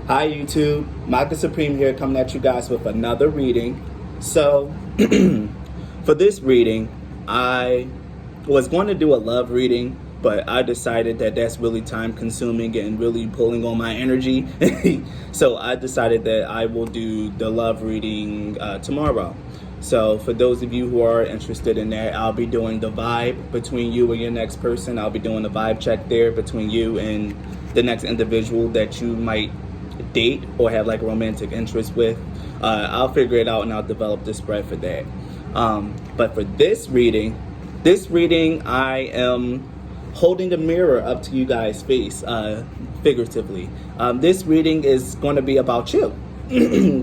Hi YouTube, Magus Supreme here coming at you guys with another reading. So, for this reading, I was going to do a love reading, but I decided that that's really time consuming and really pulling on my energy. So I decided that I will do the love reading tomorrow. So for those of you who are interested in that, I'll be doing the vibe between you and your next person. I'll be doing a vibe check there between you and the next individual that you might date or have like a romantic interest with. I'll figure it out and I'll develop the spread for that. But for this reading I am holding a mirror up to you guys' face, figuratively. This reading is going to be about you.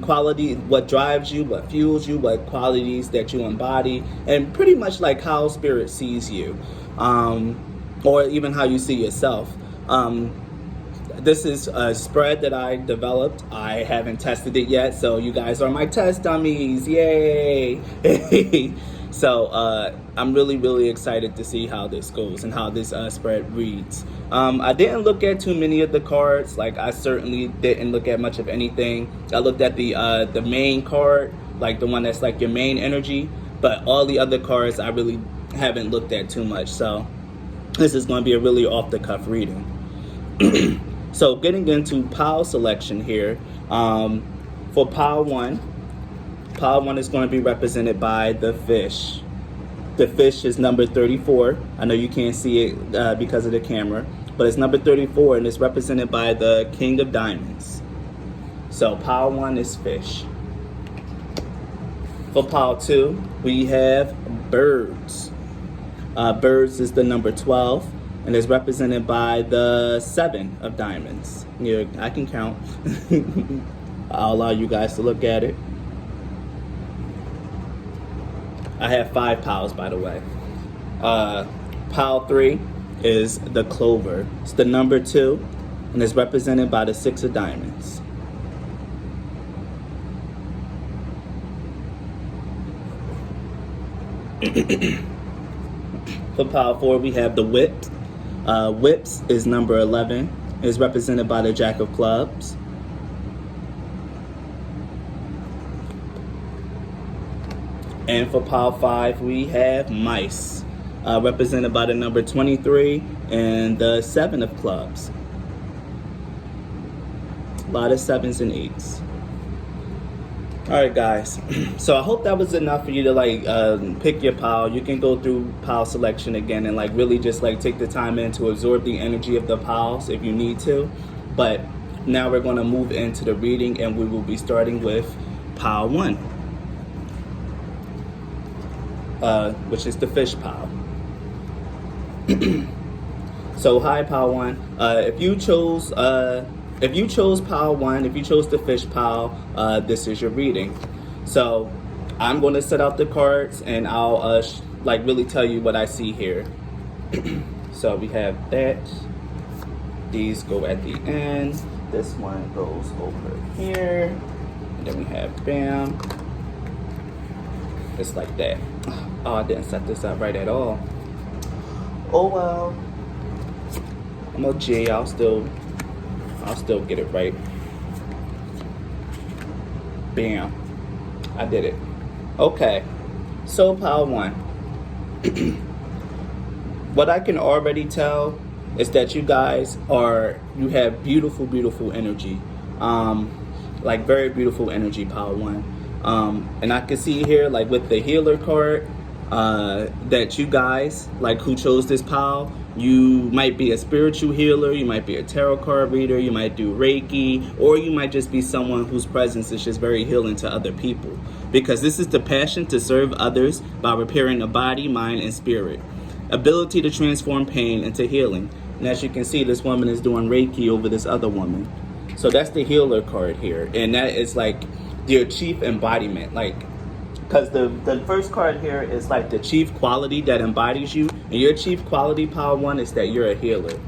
Quality, what drives you, what fuels you, what qualities that you embody, and pretty much like how spirit sees you, or even how you see yourself. This is a spread that I developed. I haven't tested it yet, so you guys are my test dummies. Yay! So I'm really excited to see how this goes and how this spread reads. I didn't look at too many of the cards. Like, I certainly didn't look at much of anything. I looked at the main card, like the one that's like your main energy, but all the other cards I really haven't looked at too much. So this is going to be a really off-the-cuff reading. So getting into pile selection here, for pile one is going to be represented by the fish. The fish is number 34. I know you can't see it because of the camera, but it's number 34 and it's represented by the King of Diamonds. So pile one is fish. For pile two, we have birds. Birds is the number 12. And is represented by the 7 of diamonds. Yeah, I can count. I'll allow you guys to look at it. I have 5 piles, by the way. Pile 3 is the Clover. It's the number 2, and is represented by the 6 of diamonds. For pile 4, we have the Whips. Whips is number 11. Is represented by the Jack of Clubs. And for pile 5, we have Mice, represented by the number 23 and the 7 of Clubs. A lot of 7s and 8s. Alright guys, so I hope that was enough for you to like pick your pile. You can go through pile selection again and like really just like take the time in to absorb the energy of the piles if you need to. But now we're going to move into the reading and we will be starting with pile 1, which is the fish pile. So hi pile 1, if you chose pile 1, if you chose the fish pile, this is your reading. So I'm going to set out the cards and I'll like really tell you what I see here. So we have that. These go at the end. This one goes over here. And then we have bam. Just like that. Oh, I didn't set this up right at all. Oh well. I'm a G. I'll still get it right. Bam. I did it. Okay. So pile 1. What I can already tell is that you guys you have beautiful energy. Like very beautiful energy, pile 1. And I can see here, like with the healer card, that you guys, like who chose this pile, you might be a spiritual healer, you might be a tarot card reader, you might do Reiki, or you might just be someone whose presence is just very healing to other people. Because this is the passion to serve others by repairing the body, mind, and spirit. Ability to transform pain into healing. And as you can see, this woman is doing Reiki over this other woman. So that's the healer card here. And that is like your chief embodiment. Like, because the first card here is like the chief quality that embodies you, and your chief quality, pile 1, is that you're a healer.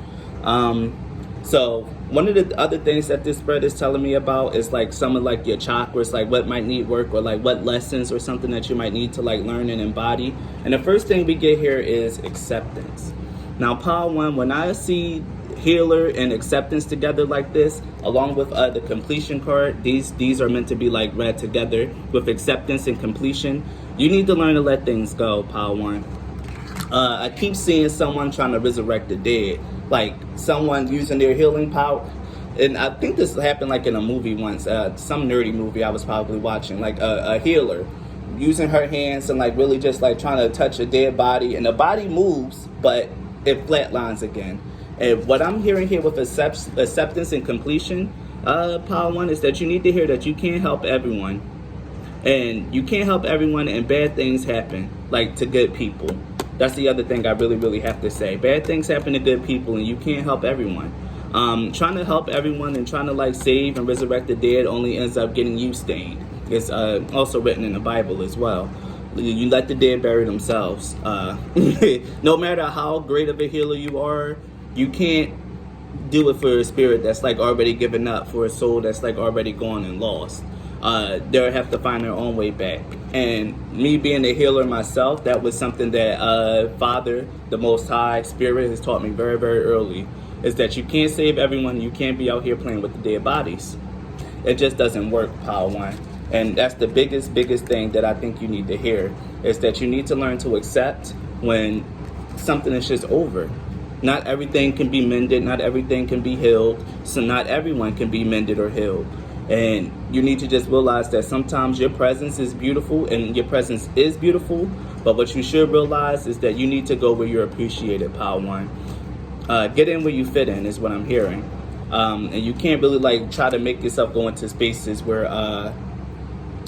So one of the other things that this spread is telling me about is like some of like your chakras, like what might need work, or like what lessons or something that you might need to like learn and embody. And the first thing we get here is acceptance. Now pile 1, when I see healer and acceptance together like this, along with the completion card, these are meant to be like read together with acceptance and completion. You need to learn to let things go, Power One. I keep seeing someone trying to resurrect the dead, like someone using their healing power. And I think this happened like in a movie once, some nerdy movie I was probably watching, like a healer using her hands and like really just like trying to touch a dead body, and the body moves, but it flatlines again. And what I'm hearing here with acceptance and completion, Power One, is that you need to hear that you can't help everyone. And you can't help everyone, and bad things happen, like to good people. That's the other thing I really have to say. Bad things happen to good people, and you can't help everyone. Trying to help everyone and trying to like save and resurrect the dead only ends up getting you stained. It's also written in the Bible as well. You let the dead bury themselves. No matter how great of a healer you are, you can't do it for a spirit that's like already given up, for a soul that's like already gone and lost. They'll have to find their own way back. And me being a healer myself, that was something that Father, the Most High Spirit, has taught me very early, is that you can't save everyone. You can't be out here playing with the dead bodies. It just doesn't work, Power One. And that's the biggest thing that I think you need to hear, is that you need to learn to accept when something is just over. Not everything can be mended, not everything can be healed, so not everyone can be mended or healed. And you need to just realize that sometimes your presence is beautiful, and your presence is beautiful, but what you should realize is that you need to go where you're appreciated, Power One. Get in where you fit in is what I'm hearing. And you can't really like try to make yourself go into spaces where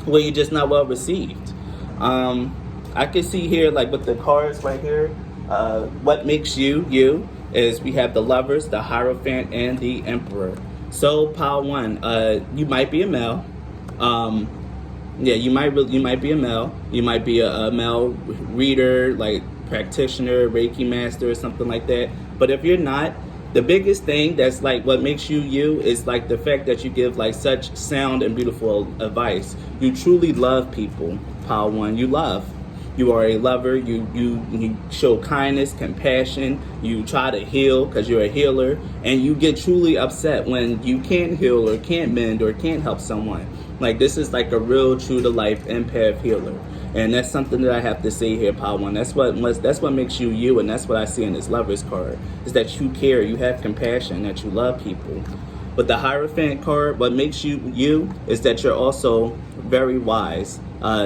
you're just not well received. I can see here, like with the cards right here, what makes you, you, is we have the Lovers, the Hierophant, and the Emperor. So, Power One, you might be a male. You might be a male. You might be a male reader, like practitioner, Reiki master, or something like that. But if you're not, the biggest thing that's like what makes you you is like the fact that you give like such sound and beautiful advice. You truly love people, Power One. You love. You are a lover. You show kindness, compassion. You try to heal because you're a healer, and you get truly upset when you can't heal or can't mend or can't help someone. Like, this is like a real true to life empath healer, and that's something that I have to say here, Power One. That's what makes you you, and that's what I see in this Lovers card, is that you care, you have compassion, that you love people. With the Hierophant card, what makes you you is that you're also very wise.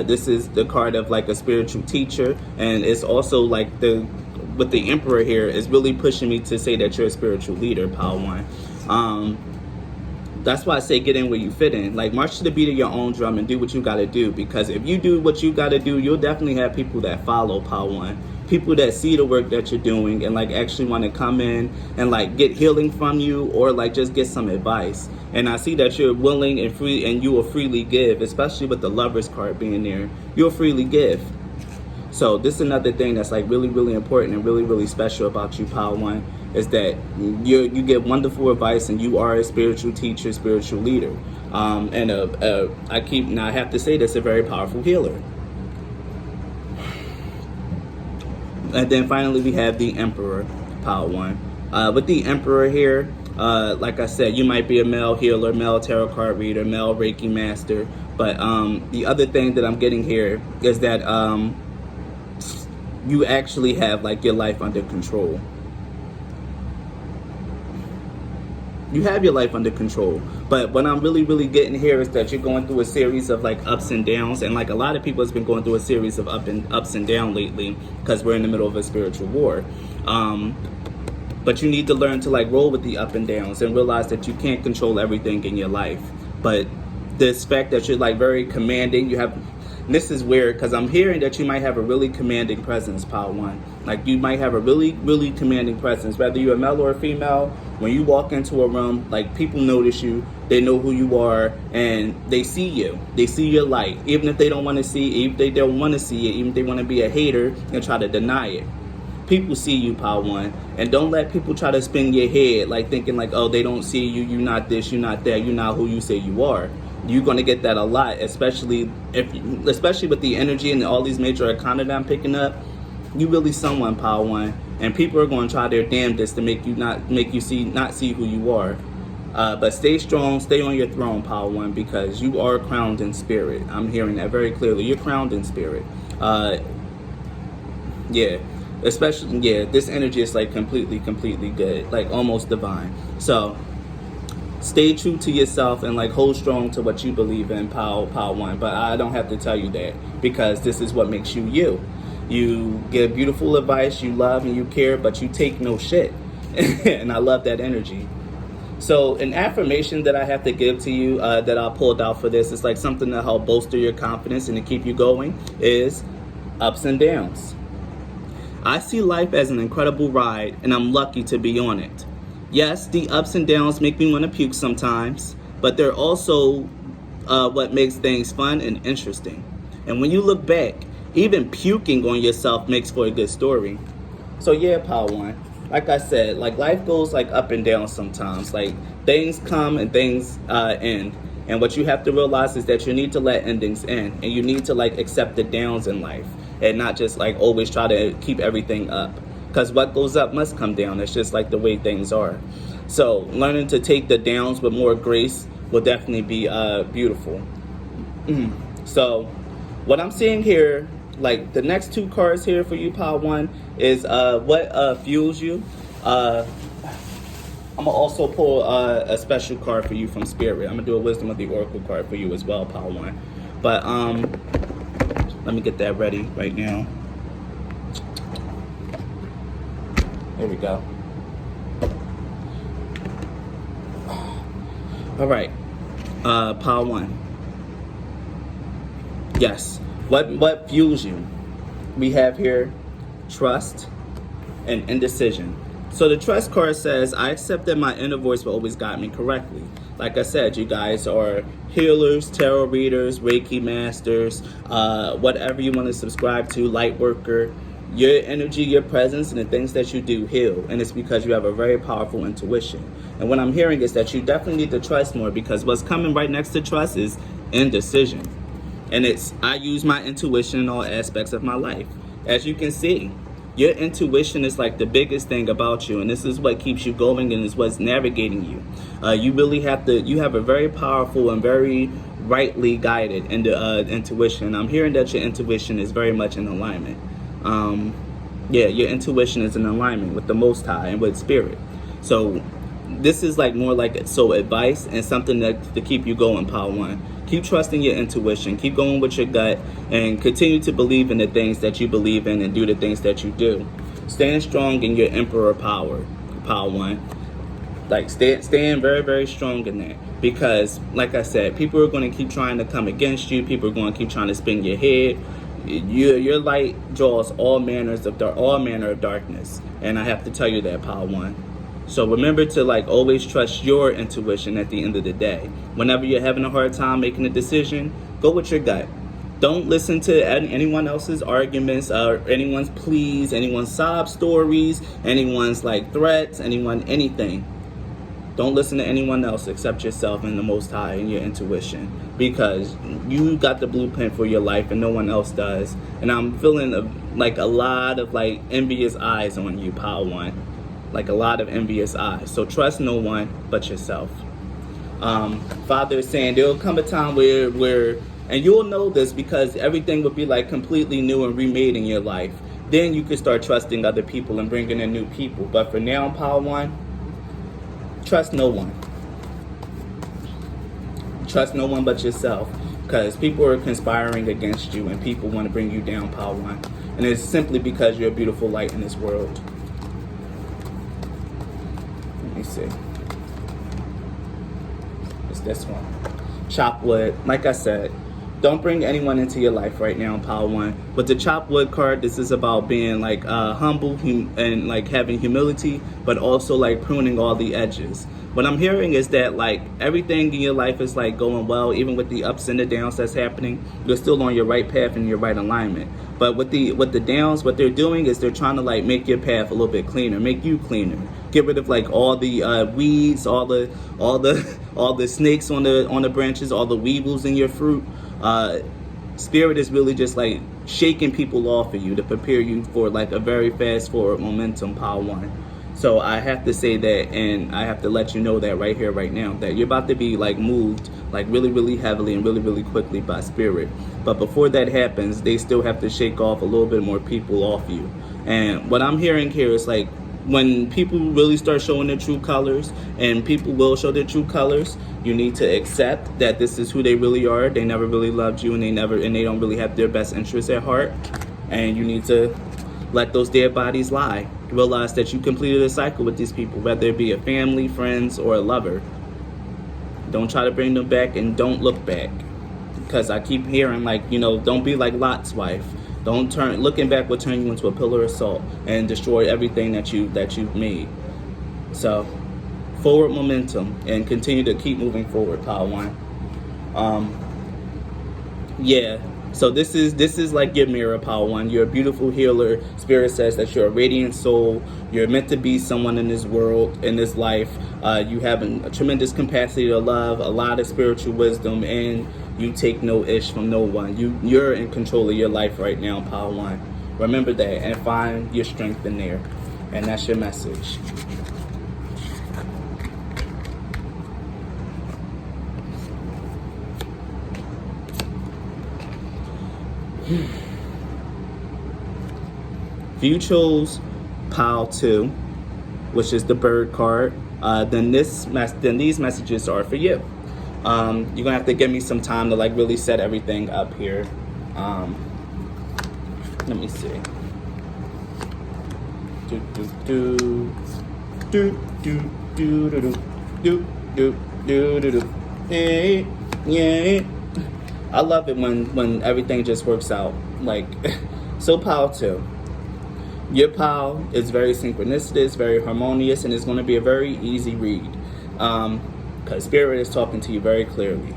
This is the card of like a spiritual teacher, and it's also like with the Emperor here is really pushing me to say that you're a spiritual leader, Power One. That's why I say get in where you fit in. Like, march to the beat of your own drum and do what you got to do, because if you do what you got to do, you'll definitely have people that follow, Power One. People that see the work that you're doing and like actually want to come in and like get healing from you, or like just get some advice. And I see that you're willing and free, and you will freely give, especially with the Lovers card being there. You'll freely give. So this is another thing that's like really important and really special about you, Power One, is that you give wonderful advice, and you are a spiritual teacher, spiritual leader. I have to say that's a very powerful healer. And then finally we have the Emperor, Power One. With the Emperor here, like I said, you might be a male healer, male tarot card reader, male Reiki master. But the other thing that I'm getting here is that you actually have like your life under control. You have your life under control. But what I'm really getting here is that you're going through a series of like ups and downs, and like a lot of people has been going through a series of ups and down lately, because we're in the middle of a spiritual war. But you need to learn to like roll with the up and downs and realize that you can't control everything in your life. But this fact that you're like very commanding, and this is weird because I'm hearing that you might have a really commanding presence, Power One. Like, you might have a really commanding presence, whether you're a male or a female. When you walk into a room, like, people notice you, they know who you are, and they see you. They see your light, even if they don't want to see it, even if they don't want to see it, even if they want to be a hater and try to deny it. People see you, Power One, and don't let people try to spin your head, like thinking like, oh, they don't see you, you're not this, you're not that, you're not who you say you are. You're going to get that a lot, especially with the energy and all these major arcana that I'm picking up. You really someone, Power One, and people are going to try their damnedest to make you see who you are. But stay strong, stay on your throne, Power One, because you are crowned in spirit. I'm hearing that very clearly. You're crowned in spirit. This energy is like completely good, like almost divine. So stay true to yourself and like hold strong to what you believe in, Power One. But I don't have to tell you that, because this is what makes you you. You give beautiful advice, you love and you care, but you take no shit. And I love that energy. So an affirmation that I have to give to you that I pulled out for this, is like something to help bolster your confidence and to keep you going, is ups and downs. I see life as an incredible ride, and I'm lucky to be on it. Yes, the ups and downs make me want to puke sometimes, but they're also what makes things fun and interesting. And when you look back, even puking on yourself makes for a good story. So yeah, Power One, like I said, like life goes like up and down sometimes. Like things come and things end. And what you have to realize is that you need to let endings end, and you need to like accept the downs in life, and not just like always try to keep everything up, because what goes up must come down. It's just like the way things are. So learning to take the downs with more grace will definitely be beautiful. So what I'm seeing here, like the next two cards here for you, Power One, is what fuels you. I'm gonna also pull a special card for you from Spirit. I'm gonna do a Wisdom of the Oracle card for you as well, Power One. But let me get that ready right now. There we go. All right, Power One. Yes. What fuels you? We have here trust and indecision. So the trust card says, I accept that my inner voice will always guide me correctly. Like I said, you guys are healers, tarot readers, Reiki masters, whatever you want to subscribe to, light worker. Your energy, your presence, and the things that you do heal. And it's because you have a very powerful intuition. And what I'm hearing is that you definitely need to trust more, because what's coming right next to trust is indecision. And I use my intuition in all aspects of my life. As you can see, your intuition is like the biggest thing about you, and this is what keeps you going, and is what's navigating you. You really you have a very powerful and very rightly guided intuition. I'm hearing that your intuition is very much in alignment. Your intuition is in alignment with the Most High and with Spirit. So this is like more like advice and something to keep you going, Power One. Keep trusting your intuition, keep going with your gut, and continue to believe in the things that you believe in and do the things that you do. Stand strong in your emperor power, Power One. Like stand very, very strong in that, because like I said, people are going to keep trying to come against you. People are going to keep trying to spin your head. Your light draws all manner of darkness, and I have to tell you that, Power One. So remember to like always trust your intuition at the end of the day. Whenever you're having a hard time making a decision, go with your gut. Don't listen to anyone else's arguments or anyone's pleas, anyone's sob stories, anyone's like threats, anything. Don't listen to anyone else except yourself and the Most High and your intuition, because you got the blueprint for your life and no one else does. And I'm feeling like a lot of like envious eyes on you, Power One. Like a lot of envious eyes. So trust no one but yourself. Father is saying there will come a time where, and you'll know this because everything will be like completely new and remade in your life. Then you can start trusting other people and bringing in new people. But for now, Power One, trust no one. Trust no one but yourself, because people are conspiring against you and people want to bring you down, Power One. And it's simply because you're a beautiful light in this world. Let me see. It's this one. Chop wood. Like I said, don't bring anyone into your life right now, Power One. With the chop wood card, this is about being like humble and like having humility, but also like pruning all the edges. What I'm hearing is that like everything in your life is like going well, even with the ups and the downs that's happening. You're still on your right path and your right alignment. But with the downs, what they're doing is they're trying to like make your path a little bit cleaner, make you cleaner. Get rid of like all the weeds, all the snakes on the branches, all the weevils in your fruit. Spirit is really just like shaking people off of you to prepare you for like a very fast forward momentum, pile one. So I have to say that, and I have to let you know that right here, right now, that you're about to be like moved like really, really heavily and really, really quickly by spirit. But before that happens, they still have to shake off a little bit more people off you. And what I'm hearing here is like, when people really start showing their true colors, and people will show their true colors, you need to accept that this is who they really are. They never really loved you, and they don't really have their best interests at heart. And you need to let those dead bodies lie. Realize that you completed a cycle with these people, whether it be a family, friends, or a lover. Don't try to bring them back, and don't look back. Because I keep hearing like, don't be like Lot's wife. Looking back will turn you into a pillar of salt and destroy everything that you've made. So, forward momentum, and continue to keep moving forward, pile one. So this is like your mirror, pile one. You're a beautiful healer. Spirit says that you're a radiant soul. You're meant to be someone in this world, in this life. You have a tremendous capacity to love, a lot of spiritual wisdom, and you take no ish from no one. You're in control of your life right now, pile one. Remember that, and find your strength in there. And that's your message. If you chose pile 2, which is the bird card, then these messages are for you. You're gonna have to give me some time to like really set everything up here. Let me see. Yeah. I love it when everything just works out. Like, so pile 2. Your pile is very synchronistic, very harmonious, and it's going to be a very easy read. Because Spirit is talking to you very clearly.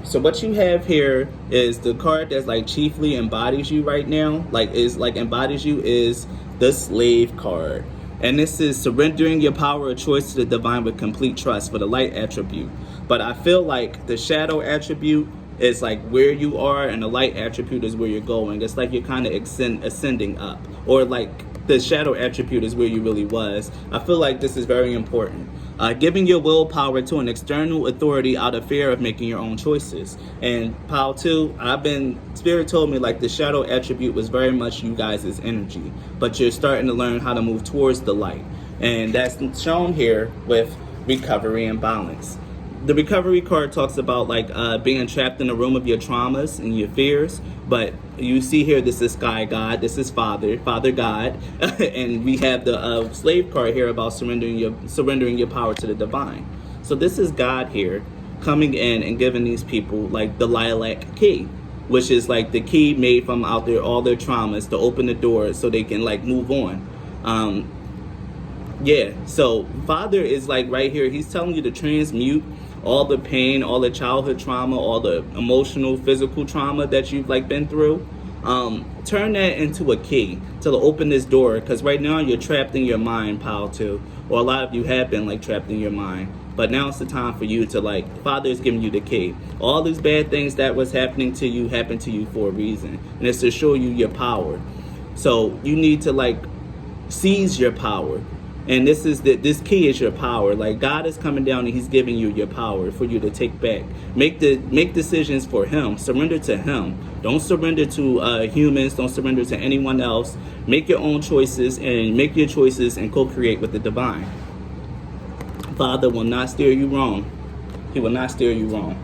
So what you have here is the card that's like chiefly embodies you right now, embodies you, is the Slave card. And this is surrendering your power of choice to the divine with complete trust for the light attribute. But I feel like the shadow attribute is like where you are, and the light attribute is where you're going. It's like you're kind of ascending up, or like the shadow attribute is where you really was. I feel like this is very important. Giving your willpower to an external authority out of fear of making your own choices. And pile 2, Spirit told me like the shadow attribute was very much you guys' energy, but you're starting to learn how to move towards the light. And that's shown here with recovery and balance. The recovery card talks about like being trapped in a room of your traumas and your fears, but you see here, this is Sky God, this is Father God, and we have the Slave card here about surrendering your power to the divine. So this is God here coming in and giving these people like the lilac key, which is like the key made from out there all their traumas to open the door so they can like move on. So Father is like right here, he's telling you to transmute all the pain, all the childhood trauma, all the emotional, physical trauma that you've like been through. Turn that into a key to open this door, because right now you're trapped in your mind, pile 2, or a lot of you have been like trapped in your mind. But now it's the time for you to like, Father is giving you the key. All these bad things that was happening to you happened to you for a reason, and it's to show you your power. So you need to like seize your power. And this key is your power. Like God is coming down and he's giving you your power for you to take back. Make decisions for him. Surrender to him. Don't surrender to humans. Don't surrender to anyone else. Make your own choices, and make your choices and co-create with the divine. Father will not steer you wrong. He will not steer you wrong.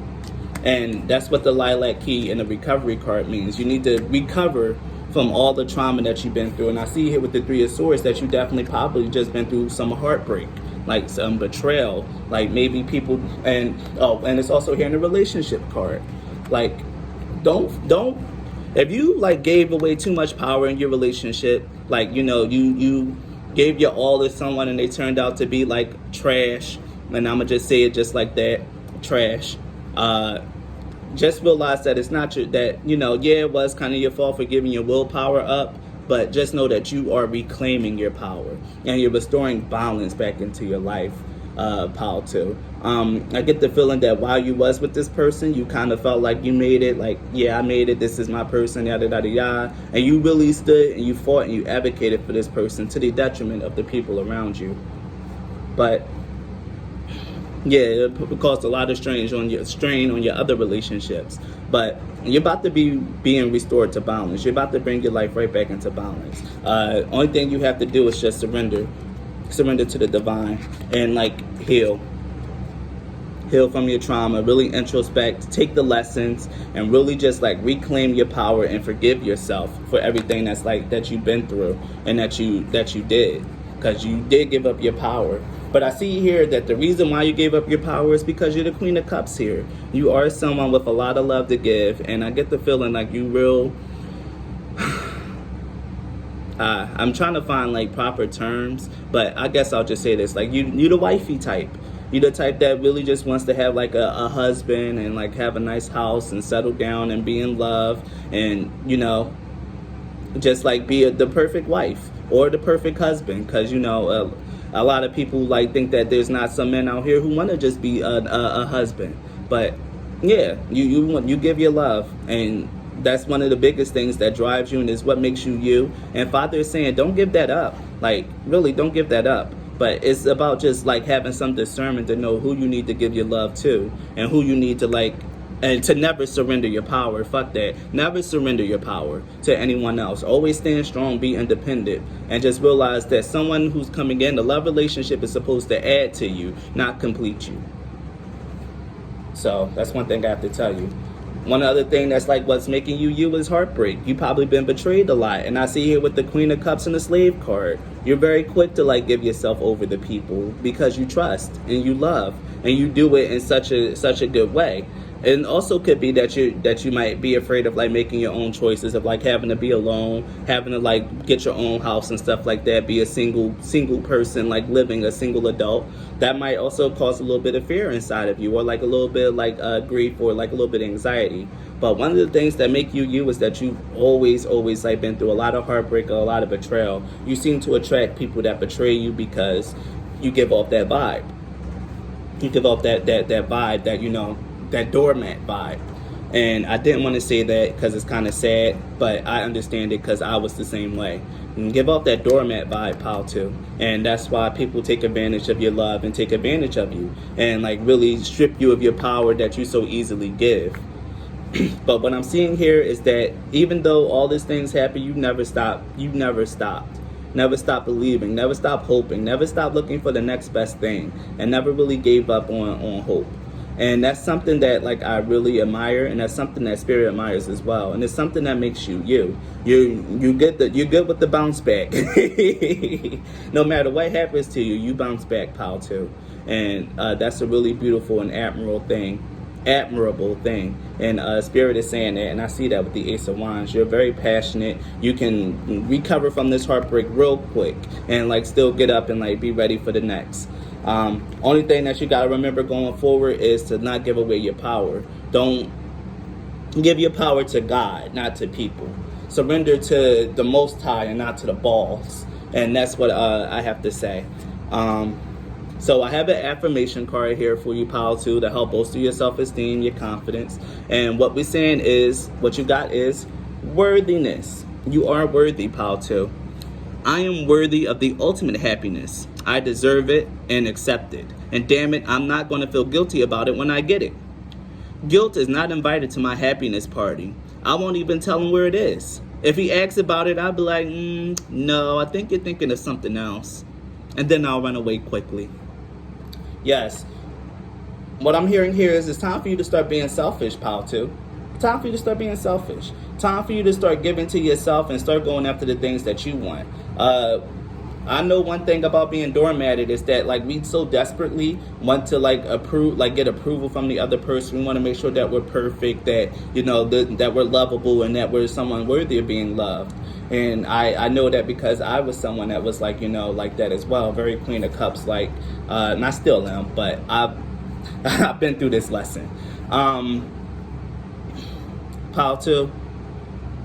And that's what the lilac key and the recovery card means. You need to recover from all the trauma that you've been through. And I see here with the 3 of Swords that you definitely probably just been through some heartbreak, like some betrayal, like maybe people, and it's also here in the relationship card. Like, don't, if you like gave away too much power in your relationship, like, you gave your all to someone and they turned out to be like trash, and I'm gonna just say it just like that, trash. Just realize that it's not it was kind of your fault for giving your willpower up, but just know that you are reclaiming your power and you're restoring balance back into your life, pile 2. I get the feeling that while you was with this person, you kind of felt like you made it, like, yeah, I made it, this is my person, yada, yada, yada. And you really stood and you fought and you advocated for this person to the detriment of the people around you. But yeah, it caused a lot of strain on your other relationships. But you're about to be being restored to balance. You're about to bring your life right back into balance. Only thing you have to do is just surrender to the divine, and like heal from your trauma. Really introspect, take the lessons, and really just like reclaim your power and forgive yourself for everything that's like that you've been through and that you did, because you did give up your power. But I see here that the reason why you gave up your power is because you're the Queen of Cups here. You are someone with a lot of love to give, and I get the feeling like you real... I'm trying to find like proper terms, but I guess I'll just say this. Like you the wifey type. You the type that really just wants to have like a husband and like have a nice house and settle down and be in love and, you know, just like be the perfect wife or the perfect husband. Because, you know, a lot of people like think that there's not some men out here who want to just be a husband. But yeah, you give your love, and that's one of the biggest things that drives you and is what makes you you. And Father is saying, don't give that up. Like, really, don't give that up. But it's about just like having some discernment to know who you need to give your love to and who you need to like, and to never surrender your power. Fuck that. Never surrender your power to anyone else. Always stand strong, be independent, and just realize that someone who's coming in, the love relationship is supposed to add to you, not complete you. So that's one thing I have to tell you. One other thing that's like what's making you is heartbreak. You probably been betrayed a lot. And I see here with the Queen of Cups and the Slave card, you're very quick to like give yourself over to people because you trust and you love, and you do it in such a good way. And also could be that you might be afraid of like making your own choices, of like having to be alone, having to like get your own house and stuff like that, be a single person, like living a single adult. That might also cause a little bit of fear inside of you, or like a little bit of like grief, or like a little bit of anxiety. But one of the things that make you is that you've always like been through a lot of heartbreak or a lot of betrayal. You seem to attract people that betray you because you give off that vibe. You give off that vibe that, you know, that doormat vibe. And I didn't want to say that because it's kind of sad, but I understand it because I was the same way. And give off that doormat vibe, pal, too. And that's why people take advantage of your love and take advantage of you and like really strip you of your power that you so easily give. But what I'm seeing here is that even though all these things happen, you never stopped. Never stopped believing, never stopped hoping, never stopped looking for the next best thing, and never really gave up on hope. And that's something that like I really admire, and that's something that Spirit admires as well. And it's something that makes you you. You're good with the bounce back. No matter what happens to you, you bounce back, pal, too. And that's a really beautiful and admirable thing. And Spirit is saying that, and I see that with the Ace of Wands. You're very passionate. You can recover from this heartbreak real quick and like still get up and like be ready for the next. Only thing that you got to remember going forward is to not give away your power. Don't give your power to God, not to people. Surrender to the Most High and not to the balls. And that's what I have to say. So I have an affirmation card here for you, pal, too, to help bolster your self-esteem, your confidence. And what we're saying is, what you got is worthiness. You are worthy, pal, too. I am worthy of the ultimate happiness. I deserve it and accept it. And damn it, I'm not going to feel guilty about it when I get it. Guilt is not invited to my happiness party. I won't even tell him where it is. If he asks about it, I'll be like, no, I think you're thinking of something else. And then I'll run away quickly. Yes. What I'm hearing here is it's time for you to start being selfish, pal, too. Time for you to start being selfish. Time for you to start giving to yourself and start going after the things that you want. I know one thing about being doormatted is that like we so desperately want to like get approval from the other person. We want to make sure that we're perfect, that you know that we're lovable, and that we're someone worthy of being loved. And I know that because I was someone that was like, you know, like that as well. Very Queen of Cups, like, and I still am, but I've been through this lesson. Pal 2,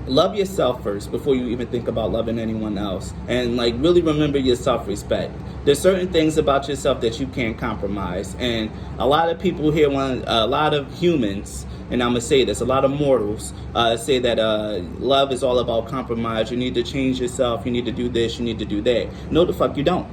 love yourself first before you even think about loving anyone else. And like really remember your self-respect. There's certain things about yourself that you can't compromise. And a lot of people here a lot of humans, and I'm gonna say this, a lot of mortals say that love is all about compromise. You need to change yourself, you need to do this, you need to do that. No, the fuck you don't.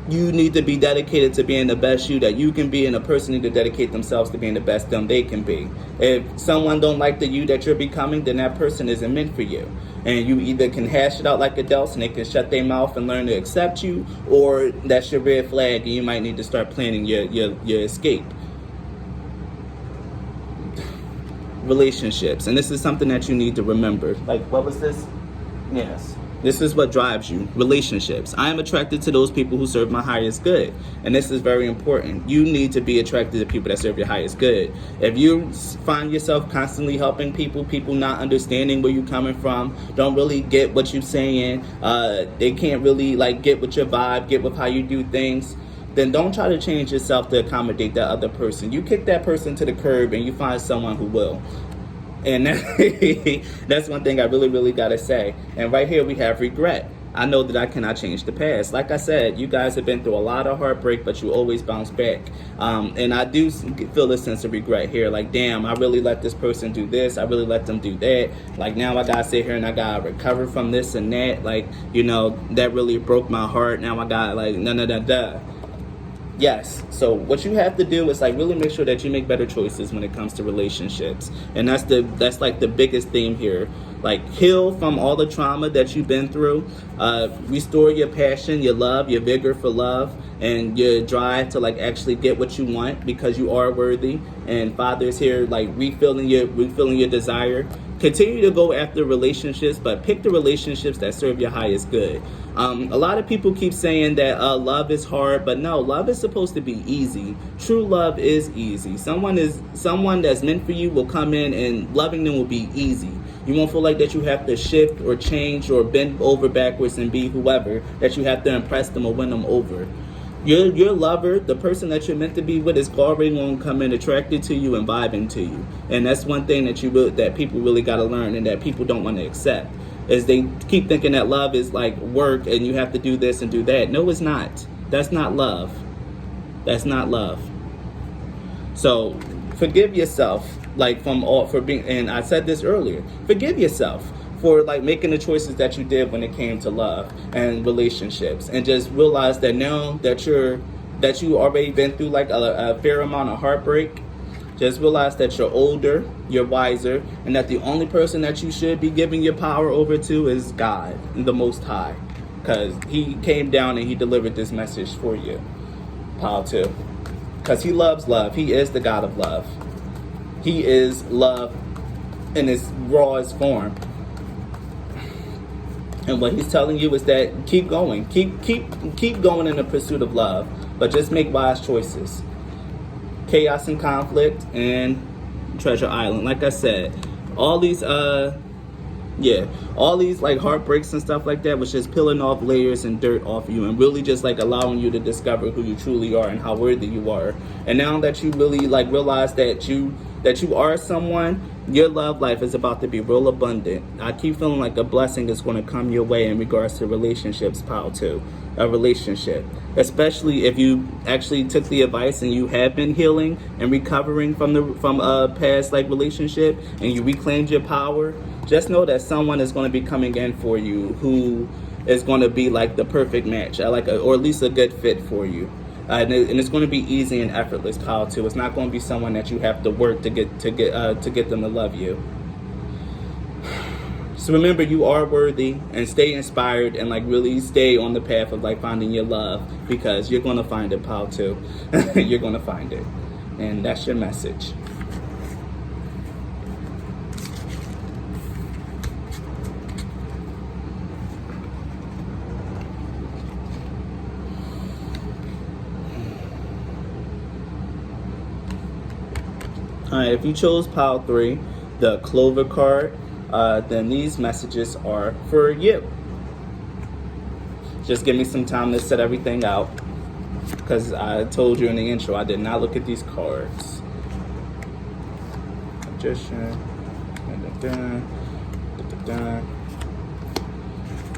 You need to be dedicated to being the best you that you can be, and a person need to dedicate themselves to being the best them they can be. If someone don't like the you that you're becoming, then that person isn't meant for you. And you either can hash it out like adults and they can shut their mouth and learn to accept you, or that's your red flag and you might need to start planning your escape. Relationships, and this is something that you need to remember. Like, what was this? Yes. This is what drives you. Relationships. I am attracted to those people who serve my highest good. And this is very important. You need to be attracted to people that serve your highest good. If you find yourself constantly helping people not understanding where you're coming from, don't really get what you're saying, they can't really like get with your vibe, get with how you do things, then don't try to change yourself to accommodate that other person. You kick that person to the curb and you find someone who will. And that's one thing I really gotta say. And right here we have regret. I know that I cannot change the past. Like I said, you guys have been through a lot of heartbreak, but you always bounce back. And I do feel a sense of regret here. Like, damn, I really let this person do this. I really let them do that. Like, now I gotta sit here and I gotta recover from this and that. Like, you know, that really broke my heart. Now I gotta like, Yes. So what you have to do is like really make sure that you make better choices when it comes to relationships. And that's like the biggest theme here. Like, heal from all the trauma that you've been through. Restore your passion, your love, your vigor for love, and your drive to like actually get what you want because you are worthy. And Father's here like refilling your desire. Continue to go after relationships, but pick the relationships that serve your highest good. A lot of people keep saying that love is hard, but no, love is supposed to be easy. True love is easy. Someone that's meant for you will come in and loving them will be easy. You won't feel like that you have to shift or change or bend over backwards and be whoever, that you have to impress them or win them over. Your lover, the person that you're meant to be with, is already going to come in attracted to you and vibing to you. And that's one thing that people really got to learn, and that people don't want to accept, is they keep thinking that love is like work and you have to do this and do that. No, it's not. That's not love. That's not love. So forgive yourself, like for being, and I said this earlier, forgive yourself for like making the choices that you did when it came to love and relationships, and just realize that now that you already been through like a fair amount of heartbreak, just realize that you're older, you're wiser, and that the only person that you should be giving your power over to is God, the Most High, because He came down and He delivered this message for you, Paul too, because He loves love. He is the God of love. He is love in its rawest form. And what He's telling you is that keep going. Keep going in the pursuit of love. But just make wise choices. Chaos and conflict and Treasure Island. Like I said, all these like heartbreaks and stuff like that was just peeling off layers and dirt off you, and really just like allowing you to discover who you truly are and how worthy you are. And now that you really like realize that you are someone, your love life is about to be real abundant. I keep feeling like a blessing is going to come your way in regards to relationships, pal, too. A relationship. Especially if you actually took the advice and you have been healing and recovering from a past like relationship, and you reclaimed your power. Just know that someone is going to be coming in for you who is going to be like the perfect match, or at least a good fit for you. And it's going to be easy and effortless, pal, too. It's not going to be someone that you have to work to get them to love you. So remember, you are worthy, and stay inspired, and like really stay on the path of like finding your love, because you're going to find it, pal, too. You're going to find it, and that's your message. Alright, if you chose pile 3, the Clover card, then these messages are for you. Just give me some time to set everything out, because I told you in the intro I did not look at these cards. Magician,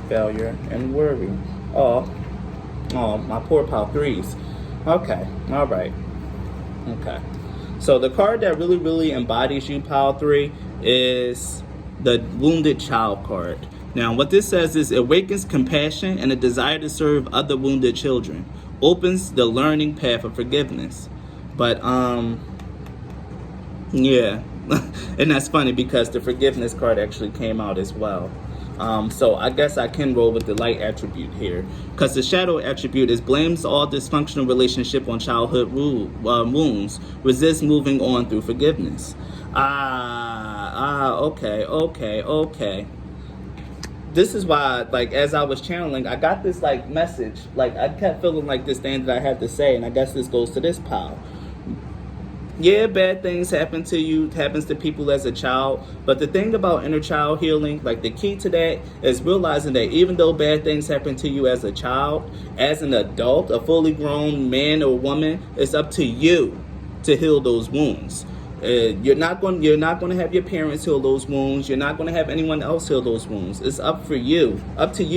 Failure and worry. Oh, my poor pile 3s. Okay, all right. Okay. So the card that really, really embodies you, pile 3, is the Wounded Child card. Now, what this says is, it awakens compassion and a desire to serve other wounded children. Opens the learning path of forgiveness. But, yeah. And that's funny because the forgiveness card actually came out as well. So I guess I can roll with the light attribute here, because the shadow attribute is blames all dysfunctional relationship on childhood wounds, resists moving on through forgiveness. Okay. This is why, like, as I was channeling, I got this, like, message. Like, I kept feeling like this thing that I had to say, and I guess this goes to this pile. Yeah, bad things happen to you, happens to people as a child. But the thing about inner child healing, like the key to that is realizing that even though bad things happen to you as a child, as an adult, a fully grown man or woman, it's up to you to heal those wounds. You're not going to have your parents heal those wounds. You're not going to have anyone else heal those wounds. It's up to you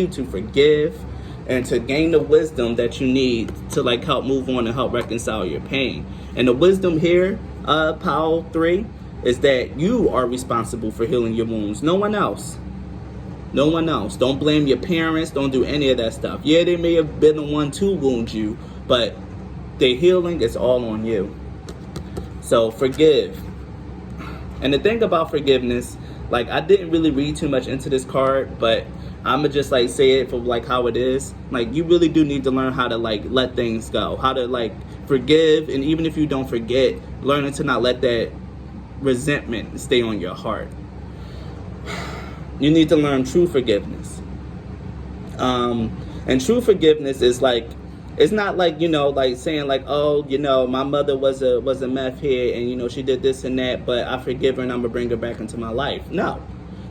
to forgive and to gain the wisdom that you need to, like, help move on and help reconcile your pain. And the wisdom here, pile 3, is that you are responsible for healing your wounds. No one else. No one else. Don't blame your parents. Don't do any of that stuff. Yeah, they may have been the one to wound you, but the healing is all on you. So forgive. And the thing about forgiveness, like, I didn't really read too much into this card, but I'ma just, like, say it for, like, how it is. Like, you really do need to learn how to, like, let things go, how to, like, forgive. And even if you don't forget, learning to not let that resentment stay on your heart. You need to learn true forgiveness. And true forgiveness is, like, it's not like, like saying, like, oh, my mother was a meth head and, she did this and that, but I forgive her and I'm gonna bring her back into my life. No.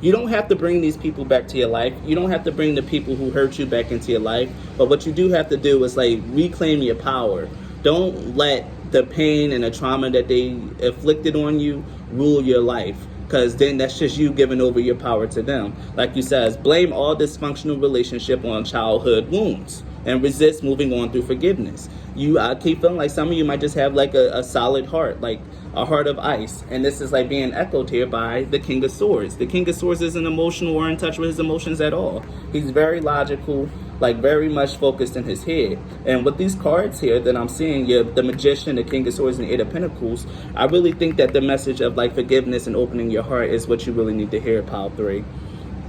You don't have to bring these people back to your life. You don't have to bring the people who hurt you back into your life. But what you do have to do is, like, reclaim your power. Don't let the pain and the trauma that they inflicted on you rule your life, because then that's just you giving over your power to them. Like you said, blame all dysfunctional relationship on childhood wounds and resist moving on through forgiveness. I keep feeling like some of you might just have, like, a solid heart, like a heart of ice. And this is, like, being echoed here by the King of Swords. The King of Swords isn't emotional or in touch with his emotions at all. He's very logical, like, very much focused in his head. And with these cards here that I'm seeing, the Magician, the King of Swords, and the Eight of Pentacles, I really think that the message of, like, forgiveness and opening your heart is what you really need to hear, pile 3.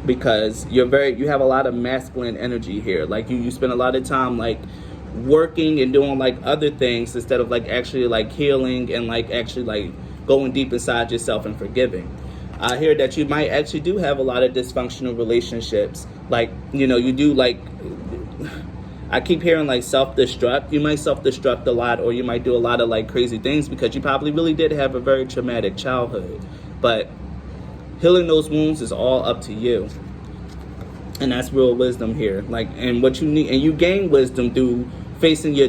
Because you have a lot of masculine energy here. Like, you spend a lot of time, like, working and doing, like, other things instead of, like, actually, like, healing and, like, actually, like, going deep inside yourself and forgiving. I hear that you might actually do have a lot of dysfunctional relationships. Like, you do, like, I keep hearing, like, self-destruct. You might self-destruct a lot, or you might do a lot of, like, crazy things because you probably really did have a very traumatic childhood. But healing those wounds is all up to you. And that's real wisdom here. Like, and what you need, and you gain wisdom through facing your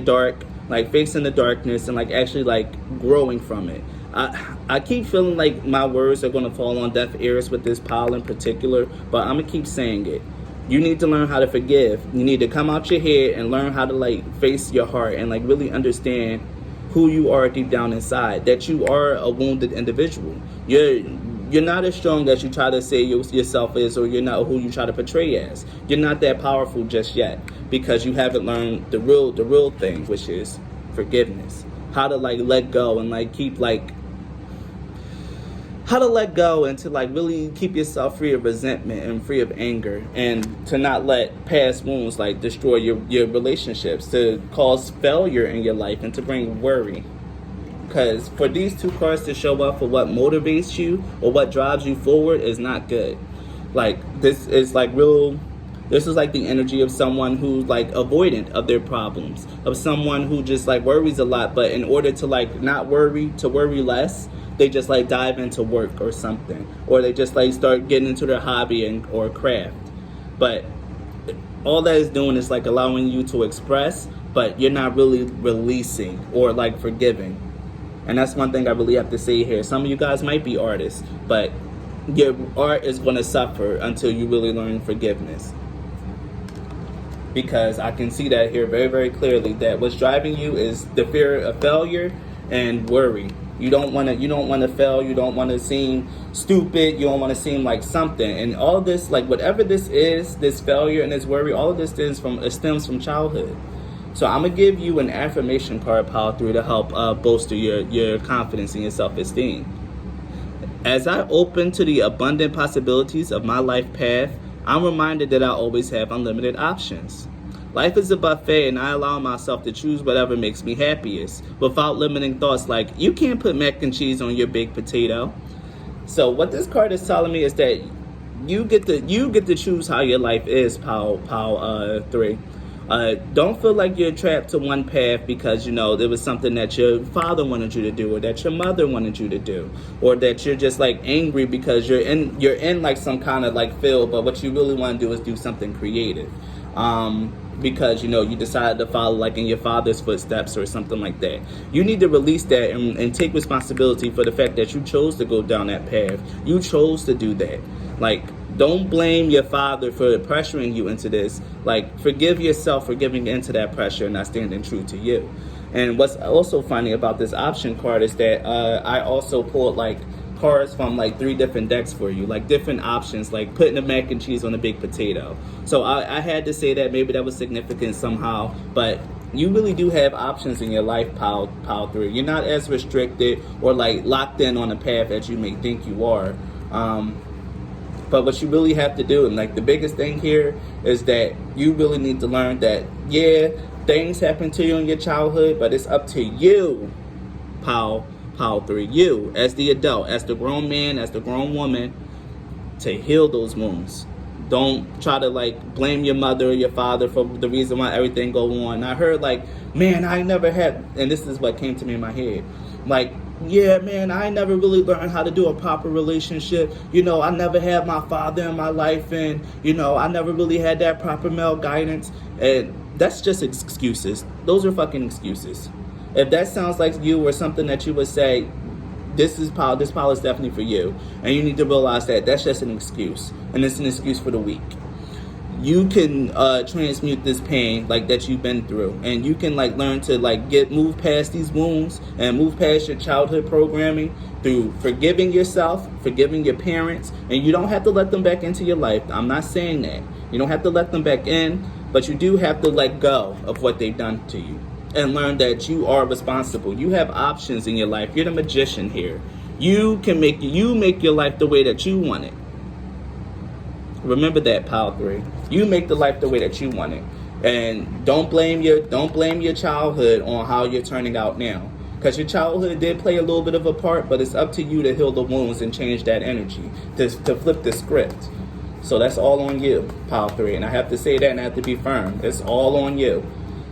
facing the darkness and, like, actually, like, growing from it. I keep feeling like my words are going to fall on deaf ears with this pile in particular, but I'm going to keep saying it. You need to learn how to forgive. You need to come out your head and learn how to, like, face your heart and, like, really understand who you are deep down inside, that you are a wounded individual. You're not as strong as you try to say yourself is, or you're not who you try to portray as. You're not that powerful just yet because you haven't learned the real thing, which is forgiveness. How to, like, let go and, like, keep, like, how to let go and to, like, really keep yourself free of resentment and free of anger, and to not let past wounds, like, destroy your relationships, to cause failure in your life and to bring worry. Because for these two cards to show up for what motivates you or what drives you forward is not good. Like, this is like the energy of someone who's, like, avoidant of their problems, of someone who just, like, worries a lot, but in order to, like, not worry, to worry less, they just, like, dive into work or something, or they just, like, start getting into their hobby or craft. But all that is doing is, like, allowing you to express, but you're not really releasing or, like, forgiving. And that's one thing I really have to say here. Some of you guys might be artists, but your art is going to suffer until you really learn forgiveness. Because I can see that here very, very clearly, that what's driving you is the fear of failure and worry. You don't want to fail. You don't want to seem stupid. You don't want to seem like something. And all this, like whatever this is, this failure and this worry, all of this stems from childhood. So I'm gonna give you an affirmation card, Power 3, to help bolster your confidence and your self-esteem. As I open to the abundant possibilities of my life path, I'm reminded that I always have unlimited options. Life is a buffet, and I allow myself to choose whatever makes me happiest without limiting thoughts like, you can't put mac and cheese on your baked potato. So what this card is telling me is that you get to choose how your life is, Power 3. Don't feel like you're trapped to one path because, there was something that your father wanted you to do, or that your mother wanted you to do, or that you're just like angry because you're in like some kind of like field, but what you really want to do is do something creative. Because you decided to follow like in your father's footsteps or something like that. You need to release that and take responsibility for the fact that you chose to go down that path. You chose to do that. Like, don't blame your father for pressuring you into this. Like, forgive yourself for giving into that pressure and not standing true to you. And what's also funny about this option card is that I also pulled like cards from like 3 different decks for you, like different options, like putting the mac and cheese on a baked potato. So I had to say that. Maybe that was significant somehow, but you really do have options in your life, Power 3. You're not as restricted or like locked in on a path as you may think you are. But what you really have to do, and like the biggest thing here, is that you really need to learn that, things happen to you in your childhood, but it's up to you, Power 3, you as the adult, as the grown man, as the grown woman, to heal those wounds. Don't try to like blame your mother or your father for the reason why everything go on. I heard like, man, I never had, and this is what came to me in my head, like, yeah, man, I never really learned how to do a proper relationship. I never had my father in my life, and I never really had that proper male guidance. And that's just excuses. Those are fucking excuses. If that sounds like you or something that you would say, this power is definitely for you. And you need to realize that that's just an excuse. And it's an excuse for the weak. You can transmute this pain like that you've been through. And you can like learn to like move past these wounds and move past your childhood programming through forgiving yourself, forgiving your parents. And you don't have to let them back into your life. I'm not saying that. You don't have to let them back in, but you do have to let go of what they've done to you. And learn that you are responsible. You have options in your life. You're the magician here. You can make your life the way that you want it. Remember that, Power 3. You make the life the way that you want it. And don't blame your childhood on how you're turning out now. Because your childhood did play a little bit of a part, but it's up to you to heal the wounds and change that energy, to flip the script. So that's all on you, Power 3. And I have to say that and I have to be firm. It's all on you.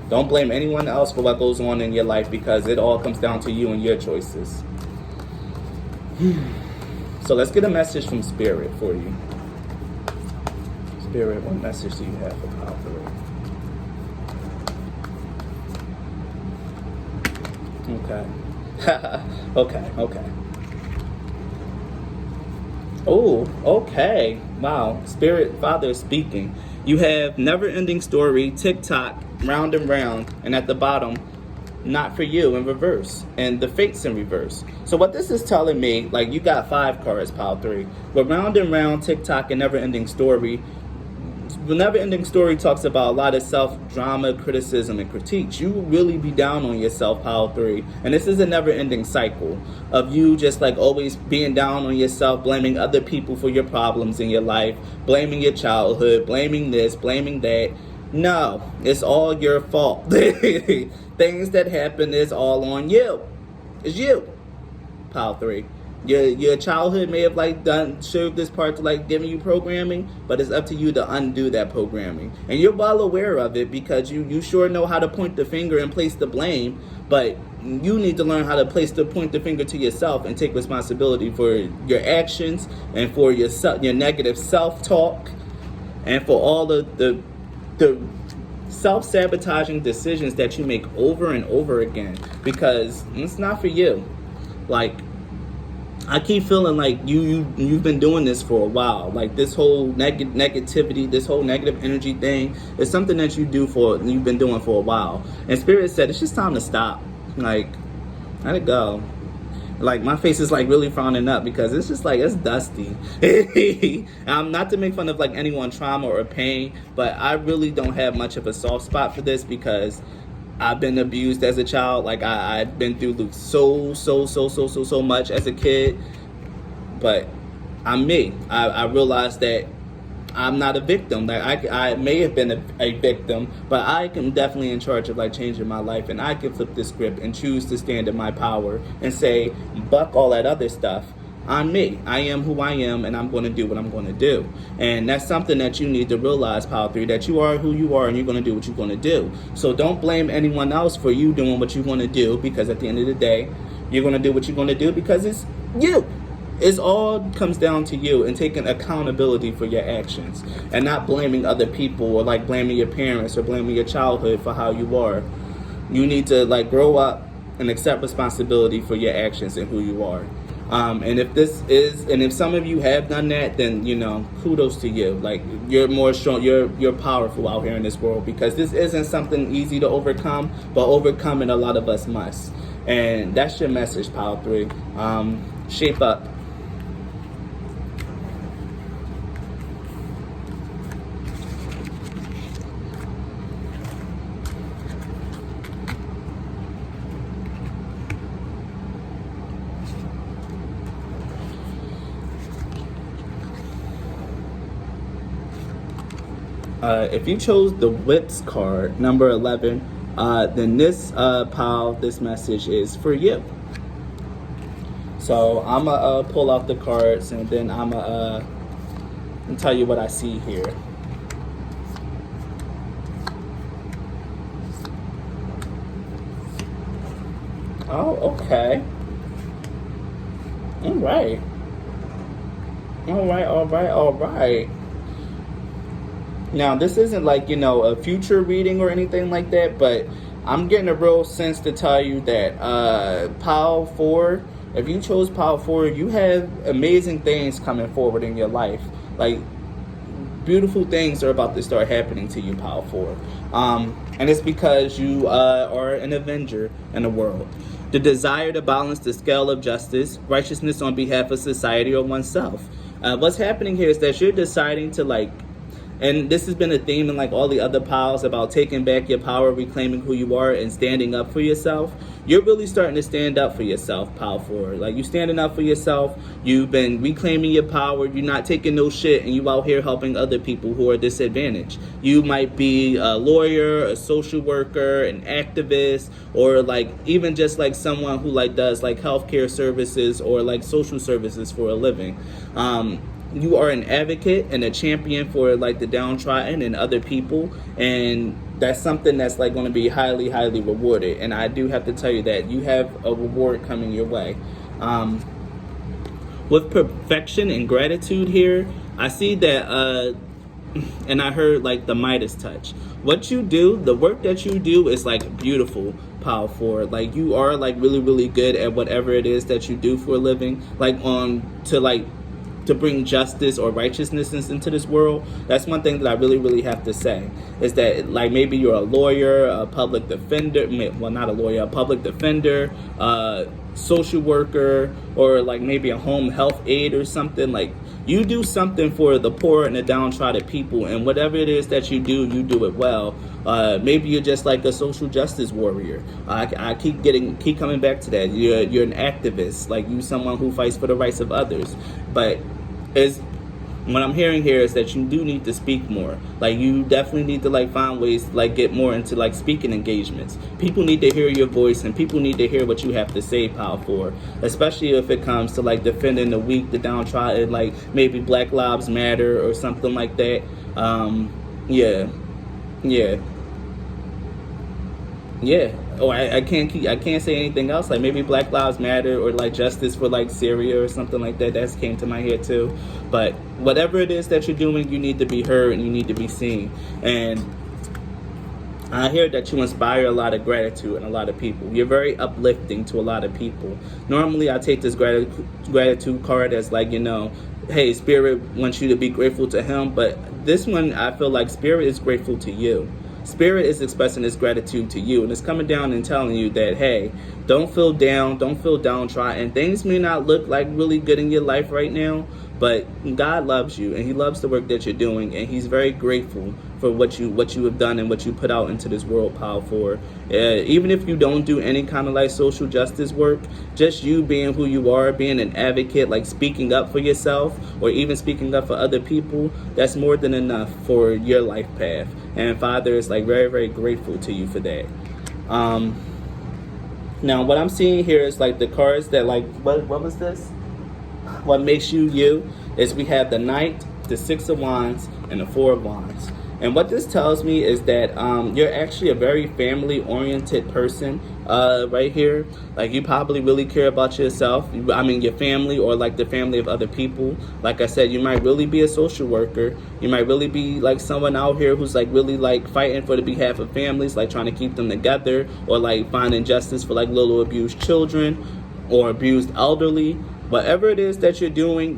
Don't blame anyone else for what goes on in your life, because it all comes down to you and your choices. So let's get a message from Spirit for you. Spirit, what message do you have for Power 3? Okay. Oh, okay. Wow. Spirit Father is speaking. You have never-ending story, tick-tock, round and round, and at the bottom, not for you in reverse, and the fates in reverse. So what this is telling me, like, you got 5 cards, Power 3, but round and round, tick-tock, and never-ending story. The never-ending story talks about a lot of self-drama, criticism, and critiques. You really be down on yourself, Power 3. And this is a never-ending cycle of you just like always being down on yourself, blaming other people for your problems in your life, blaming your childhood, blaming this, blaming that. No, it's all your fault. Things that happen is all on you. It's you, Power 3. Your childhood may have like served this part to like giving you programming, but it's up to you to undo that programming. And you're well aware of it because you sure know how to point the finger and place the blame, but you need to learn how to point the finger to yourself and take responsibility for your actions and for your negative self-talk and for all the self-sabotaging decisions that you make over and over again, because it's not for you. Like, I keep feeling like you've been doing this for a while. Like this whole negativity, this whole negative energy thing is something that you've been doing for a while. And Spirit said it's just time to stop. Like, let it go. Like my face is like really frowning up because it's just like it's dusty. Not to make fun of like anyone's trauma or pain, but I really don't have much of a soft spot for this because I've been abused as a child. Like I've been through so much as a kid. But I'm me. I realized that I'm not a victim. Like I may have been a victim, but I am definitely in charge of like changing my life, and I can flip the script and choose to stand in my power and say, buck all that other stuff. I'm me. I am who I am, and I'm going to do what I'm going to do. And that's something that you need to realize, Power 3, that you are who you are, and you're going to do what you're going to do. So don't blame anyone else for you doing what you're going to do, because at the end of the day, you're going to do what you're going to do because it's you. It all comes down to you and taking accountability for your actions and not blaming other people or like blaming your parents or blaming your childhood for how you are. You need to like grow up and accept responsibility for your actions and who you are. And if some of you have done that, then, you know, kudos to you. Like, you're more strong, you're powerful out here in this world, because this isn't something easy to overcome, but overcoming a lot of us must. And that's your message, Power 3. Shape up. If you chose the Whips card, number 11, then this this message is for you. So I'm going to pull out the cards, and then I'm going to tell you what I see here. Oh, okay. All right. Now, this isn't like, you know, a future reading or anything like that, but I'm getting a real sense to tell you that Pile 4, if you chose Pile 4, you have amazing things coming forward in your life. Like, beautiful things are about to start happening to you, Pile 4. And it's because you are an avenger in the world. The desire to balance the scale of justice, righteousness on behalf of society or oneself. What's happening here is that you're deciding to, like, and this has been a theme in like all the other piles about taking back your power, reclaiming who you are, and standing up for yourself. You're really starting to stand up for yourself, Pile 4. Like, you're standing up for yourself. You've been reclaiming your power. You're not taking no shit, and you out here helping other people who are disadvantaged. You might be a lawyer, a social worker, an activist, or like even just like someone who like does like healthcare services or like social services for a living. You are an advocate and a champion for like the downtrodden and other people, and that's something that's like going to be highly rewarded. And I do have to tell you that you have a reward coming your way. With perfection and gratitude here, I see that and I heard like the Midas touch. What you do, the work that you do is like beautiful, Pile 4. Like, you are like really good at whatever it is that you do for a living, like to bring justice or righteousness into this world. That's one thing that I really have to say, is that like maybe you're a lawyer, a public defender, well, not a lawyer, a public defender, social worker, or like maybe a home health aide or something. Like, you do something for the poor and the downtrodden people, and whatever it is that you do it well. Maybe you're just like a social justice warrior. I keep coming back to that. You're an activist, like you someone who fights for the rights of others. But what I'm hearing here is that you do need to speak more. Like, you definitely need to like find ways to like get more into like speaking engagements. People need to hear your voice, and people need to hear what you have to say, Pile 4. Especially if it comes to like defending the weak, the downtrodden, like maybe Black Lives Matter or something like that. Yeah. Oh, I can't say anything else. Like maybe Black Lives Matter, or like justice for like Syria or something like that. That came to my head too. But whatever it is that you're doing, you need to be heard and you need to be seen. And I hear that you inspire a lot of gratitude in a lot of people. You're very uplifting to a lot of people. Normally, I take this gratitude card as like, hey, Spirit wants you to be grateful to him. But this one, I feel like Spirit is grateful to you. Spirit is expressing its gratitude to you, and it's coming down and telling you that, hey, don't feel down, don't feel downtrodden. Things may not look like really good in your life right now, but God loves you, and he loves the work that you're doing, and he's very grateful for what you have done and what you put out into this world, pal. For even if you don't do any kind of like social justice work, just you being who you are, being an advocate, like speaking up for yourself or even speaking up for other people, that's more than enough for your life path. And Father is like very, very grateful to you for that. Now what I'm seeing here is like the cards that like, what was this? What makes you you is we have the Knight, the Six of Wands, and the Four of Wands. And what this tells me is that you're actually a very family-oriented person right here. Like, you probably really care about yourself. I mean, your family or, like, the family of other people. Like I said, you might really be a social worker. You might really be, like, someone out here who's, like, really, like, fighting for the behalf of families, like, trying to keep them together, or, like, finding justice for, like, little abused children or abused elderly. Whatever it is that you're doing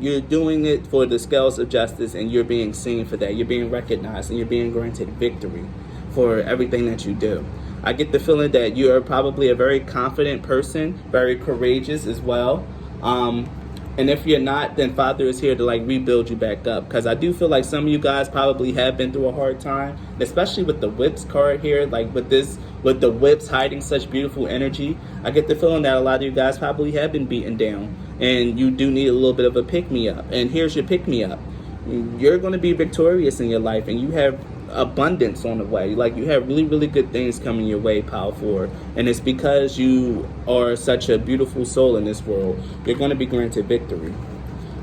it for the scales of justice, and you're being seen for that. You're being recognized, and you're being granted victory for everything that you do. I get the feeling that you are probably a very confident person, very courageous as well. And if you're not, then Father is here to like rebuild you back up. Because I do feel like some of you guys probably have been through a hard time, especially with the Whips card here, like with the Whips hiding such beautiful energy. I get the feeling that a lot of you guys probably have been beaten down, and you do need a little bit of a pick-me-up. And here's your pick-me-up. You're going to be victorious in your life, and you have abundance on the way. Like, you have really, really good things coming your way, Power 4. And it's because you are such a beautiful soul in this world. You're going to be granted victory.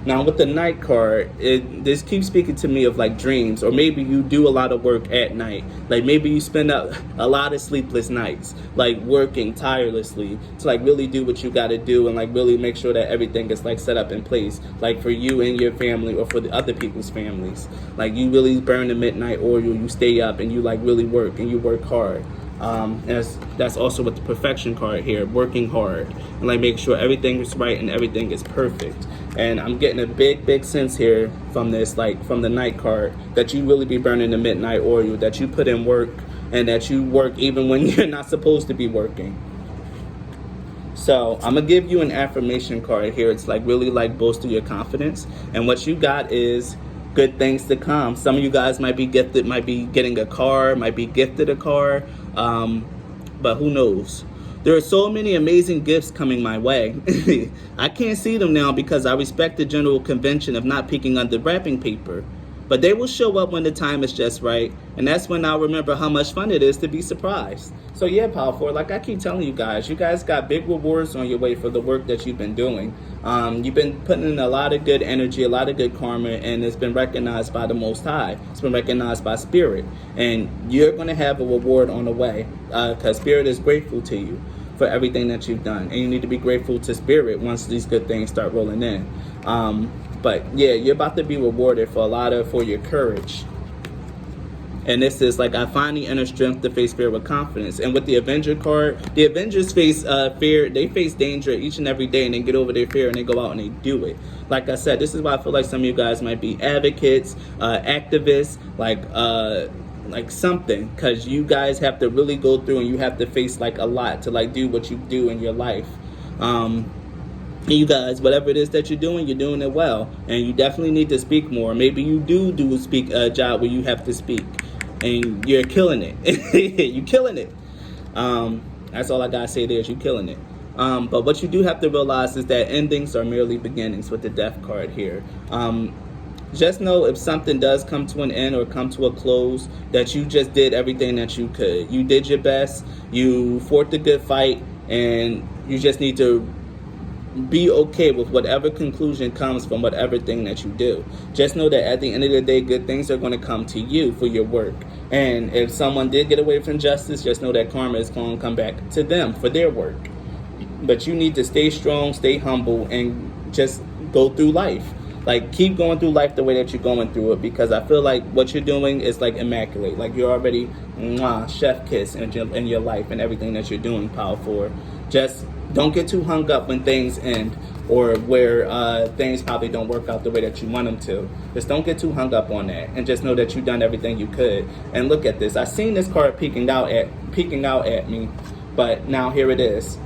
Now, with the Knight card, this keeps speaking to me of, like, dreams. Or maybe you do a lot of work at night. Like, maybe you spend a lot of sleepless nights, like, working tirelessly to, like, really do what you got to do and, like, really make sure that everything is, like, set up in place. Like, for you and your family, or for the other people's families. Like, you really burn the midnight oil. You stay up and you, like, really work, and you work hard. And that's also with the perfection card here, working hard and like make sure everything is right and everything is perfect. And I'm getting a big sense here from this, like from the Knight card, that you really be burning the midnight oil, that you put in work, and that you work even when you're not supposed to be working. So I'm gonna give you an affirmation card here. It's like really like bolster your confidence, and what you got is good things to come. Some of you guys might be gifted, might be getting a car, might be gifted a car, but who knows? There are so many amazing gifts coming my way. I can't see them now because I respect the general convention of not peeking under wrapping paper. But they will show up when the time is just right, and that's when I'll remember how much fun it is to be surprised. So yeah, Power 4, like I keep telling you guys got big rewards on your way for the work that you've been doing. You've been putting in a lot of good energy, a lot of good karma, and it's been recognized by the Most High. It's been recognized by Spirit, and you're going to have a reward on the way, because Spirit is grateful to you for everything that you've done, and you need to be grateful to Spirit once these good things start rolling in. But yeah, you're about to be rewarded for your courage. And this is like, I find the inner strength to face fear with confidence. And with the Avenger card, the Avengers face fear. They face danger each and every day, and they get over their fear and they go out and they do it. Like I said, this is why I feel like some of you guys might be advocates, activists, like something, because you guys have to really go through and you have to face like a lot to like do what you do in your life. You guys, whatever it is that you're doing it well, and you definitely need to speak more. Maybe you do a job where you have to speak, and you're killing it. You're killing it. That's all I gotta say there is you're killing it. But what you do have to realize is that endings are merely beginnings with the Death card here. Just know if something does come to an end or come to a close, that you just did everything that you could. You did your best. You fought the good fight, and you just need to be okay with whatever conclusion comes from whatever thing that you do. Just know that at the end of the day, good things are going to come to you for your work. And if someone did get away from justice, just know that karma is going to come back to them for their work. But you need to stay strong, stay humble, and just go through life. Like, keep going through life the way that you're going through it, because I feel like what you're doing is like immaculate. Like, you're already chef kiss in your life and everything that you're doing, Power 4. Just don't get too hung up when things end, or where things probably don't work out the way that you want them to. Just don't get too hung up on that, and just know that you've done everything you could. And look at this. I seen this card peeking out at me, but now here it is.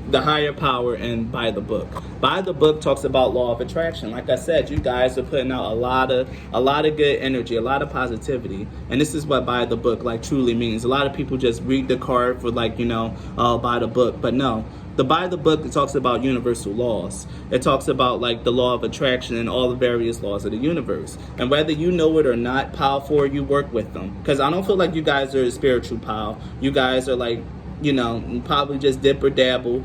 The higher power and by the book. By the book talks about law of attraction. Like I said, you guys are putting out a lot of good energy, a lot of positivity, and this is what by the book like truly means. A lot of people just read the card for like, by the book, but no. The by the book, it talks about universal laws. It talks about like the law of attraction and all the various laws of the universe. And whether you know it or not, Power 4, you work with them. Because I don't feel like you guys are a spiritual pal. You guys are like, probably just dip or dabble.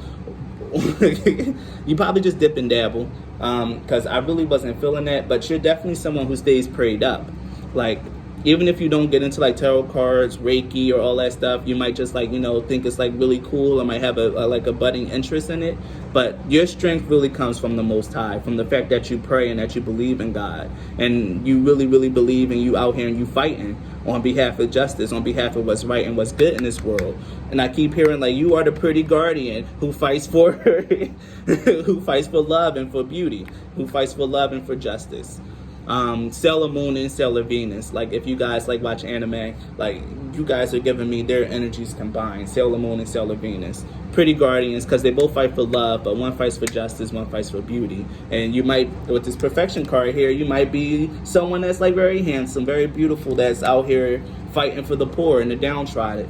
You probably just dip and dabble, because I really wasn't feeling that. But you're definitely someone who stays prayed up. Like, even if you don't get into like tarot cards, Reiki, or all that stuff, you might just like, think it's like really cool, or might have a budding interest in it. But your strength really comes from the Most High, from the fact that you pray and that you believe in God, and you really, really believe, and you out here and you fighting on behalf of justice, on behalf of what's right and what's good in this world. And I keep hearing like, you are the pretty guardian who fights for who fights for love and for beauty, who fights for love and for justice. Sailor Moon and Sailor Venus. Like, if you guys like watch anime, like, you guys are giving me their energies combined. Sailor Moon and Sailor Venus. Pretty guardians, because they both fight for love, but one fights for justice, one fights for beauty. And you might, with this perfection card here, you might be someone that's like very handsome, very beautiful, that's out here fighting for the poor and the downtrodden.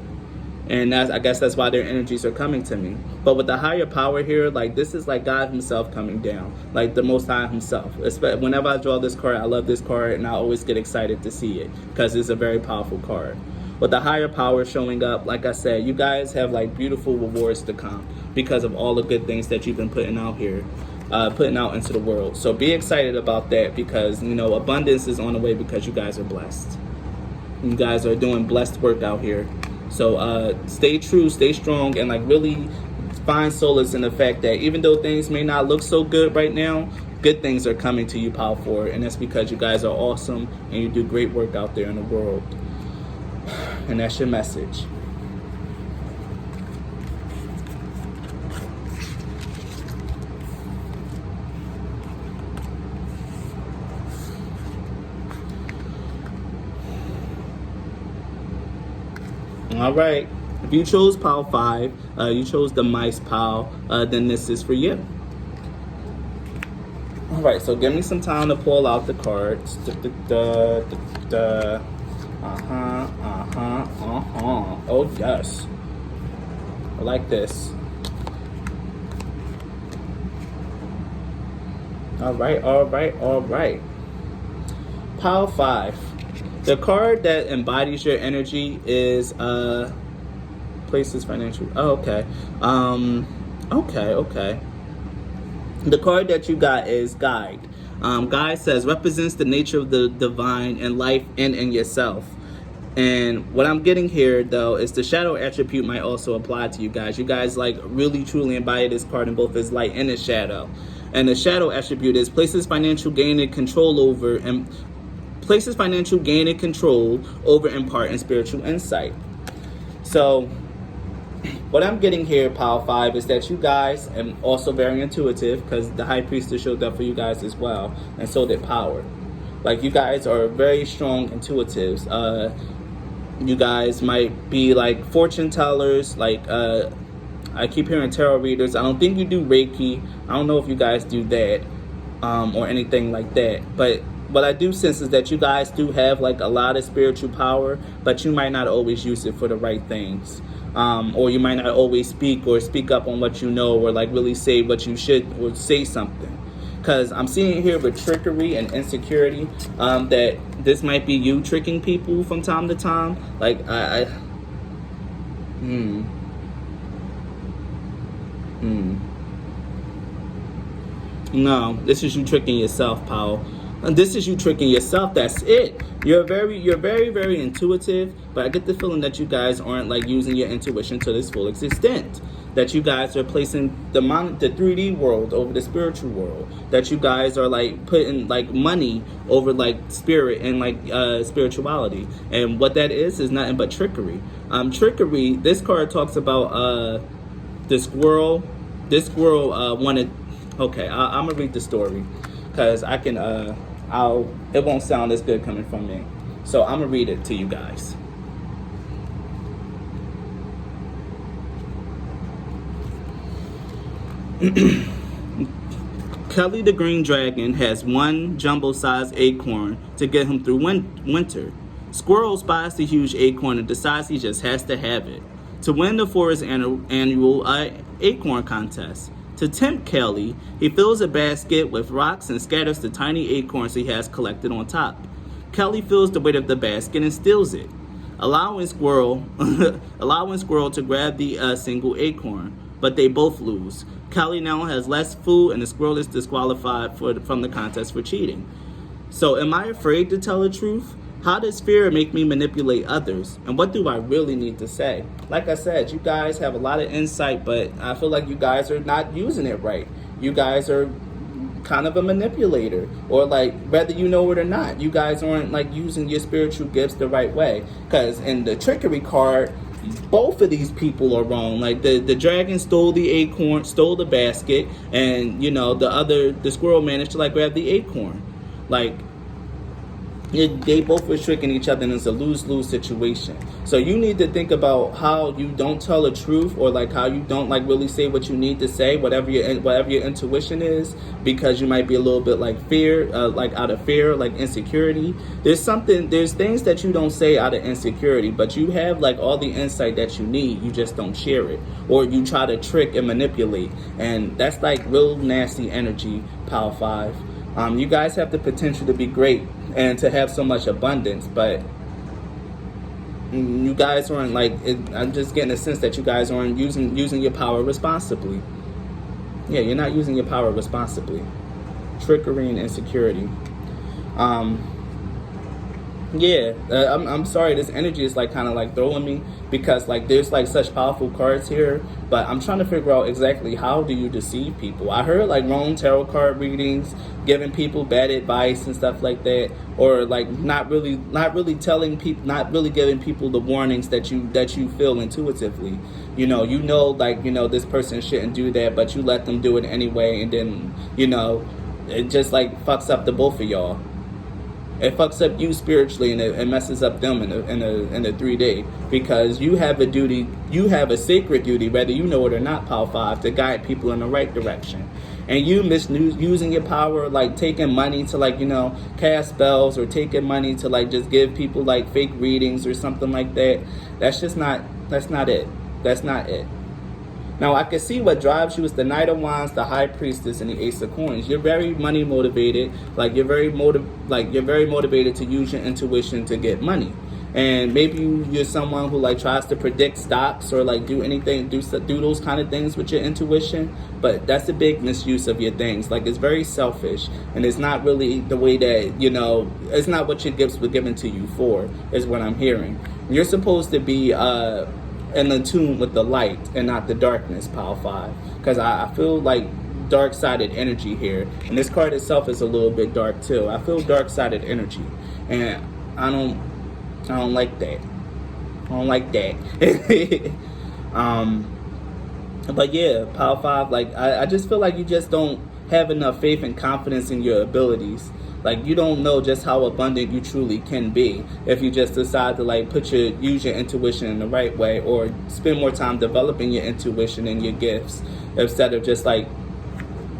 And I guess that's why their energies are coming to me. But with the higher power here, like, this is like God himself coming down, like the Most High himself. Whenever I draw this card, I love this card, and I always get excited to see it, because it's a very powerful card. With the higher power showing up, like I said, you guys have like beautiful rewards to come because of all the good things that you've been putting out here, putting out into the world. So be excited about that, because abundance is on the way, because you guys are blessed. You guys are doing blessed work out here. So stay true, stay strong, and like really find solace in the fact that even though things may not look so good right now, good things are coming to you, Power 4, and that's because you guys are awesome and you do great work out there in the world. And that's your message. All right. If you chose Power 5, you chose the Mice Power, then this is for you. All right. So give me some time to pull out the cards. Oh, yes. I like this. All right. Power 5. The card that embodies your energy is places financial. Oh, okay. Okay. The card that you got is Guide. Guide says represents the nature of the divine in life and in yourself. And what I'm getting here, though, is the shadow attribute might also apply to you guys. You guys like really truly embody this card in both its light and its shadow. And the shadow attribute is places financial gain and control over and impart and spiritual insight. So what I'm getting here, Power 5, is that you guys are also very intuitive, because the High Priestess showed up for you guys as well, and so did Power. Like, you guys are very strong intuitives. You guys might be like fortune tellers, like I keep hearing tarot readers. I don't think you do Reiki. I don't know if you guys do that or anything like that. But what I do sense is that you guys do have like a lot of spiritual power, but you might not always use it for the right things. Or you might not always speak up on what you know, or like really say what you should, or say something. Because I'm seeing here with trickery and insecurity, that this might be you tricking people from time to time. Like, No, this is you tricking yourself, Powell. And this is you tricking yourself. That's it. You're very, very intuitive, but I get the feeling that you guys aren't like using your intuition to its full extent. that you guys are placing the 3D world over the spiritual world, that you guys are like putting like money over like spirit and like spirituality. And what that is nothing but trickery. Trickery, this card talks about the squirrel. This squirrel wanted, okay, I'm gonna read the story because I can it won't sound as good coming from me, so I'm gonna read it to you guys. Kelly the Green Dragon has one jumbo-sized acorn to get him through winter. Squirrel spies the huge acorn and decides he just has to have it to win the forest annual acorn contest. To tempt Kelly, he fills a basket with rocks and scatters the tiny acorns he has collected on top. Kelly feels the weight of the basket and steals it, allowing Squirrel to grab the single acorn, but they both lose. Kelly now has less food and the squirrel is disqualified from the contest for cheating. So am I afraid to tell the truth? How does fear make me manipulate others? And what do I really need to say? Like I said, you guys have a lot of insight, but I feel like you guys are not using it right. You guys are kind of a manipulator, or like whether you know it or not, you guys aren't like using your spiritual gifts the right way. Because in the trickery card, both of these people are wrong. Like the dragon stole the acorn, stole the basket, and you know the squirrel managed to like grab the acorn. Like they both were tricking each other, and it's a lose-lose situation. So you need to think about how you don't tell the truth, or like how you don't like really say what you need to say, whatever your intuition is, because you might be a little bit like fear, like out of fear, like insecurity. There's things that you don't say out of insecurity, but you have like all the insight that you need. You just don't share it, or you try to trick and manipulate, and that's like real nasty energy. Power 5. You guys have the potential to be great and to have so much abundance, but you guys aren't like I'm just getting a sense that you guys aren't using your power responsibly. Yeah, you're not using your power responsibly. Trickery and insecurity. I'm sorry, this energy is like kind of like throwing me, because like there's like such powerful cards here, but I'm trying to figure out exactly how do you deceive people. I heard like wrong tarot card readings, giving people bad advice and stuff like that, or like not really telling people, not really giving people the warnings that you feel intuitively. You know like this person shouldn't do that, but you let them do it anyway, and then it just like fucks up the both of y'all. It fucks up you spiritually, and it messes up them in a 3D, because you have a duty, you have a sacred duty, whether you know it or not, Power 5, to guide people in the right direction. And you misusing your power, like taking money to like cast spells, or taking money to like just give people like fake readings or something like that. That's not it. Now, I can see what drives you is the Knight of Wands, the High Priestess, and the Ace of Coins. You're very money motivated. Like you're very motivated to use your intuition to get money. And maybe you're someone who like tries to predict stocks, or like do those kind of things with your intuition. But that's a big misuse of your things. Like it's very selfish, and it's not really the way that it's not what your gifts were given to you for. Is what I'm hearing. You're supposed to be in tune with the light and not the darkness, Power 5, because I feel like dark-sided energy here, and this card itself is a little bit dark too. I feel dark-sided energy, and I don't like that. But yeah, Power 5, like I just feel like you just don't have enough faith and confidence in your abilities. Like you don't know just how abundant you truly can be if you just decide to like use your intuition in the right way, or spend more time developing your intuition and your gifts, instead of just like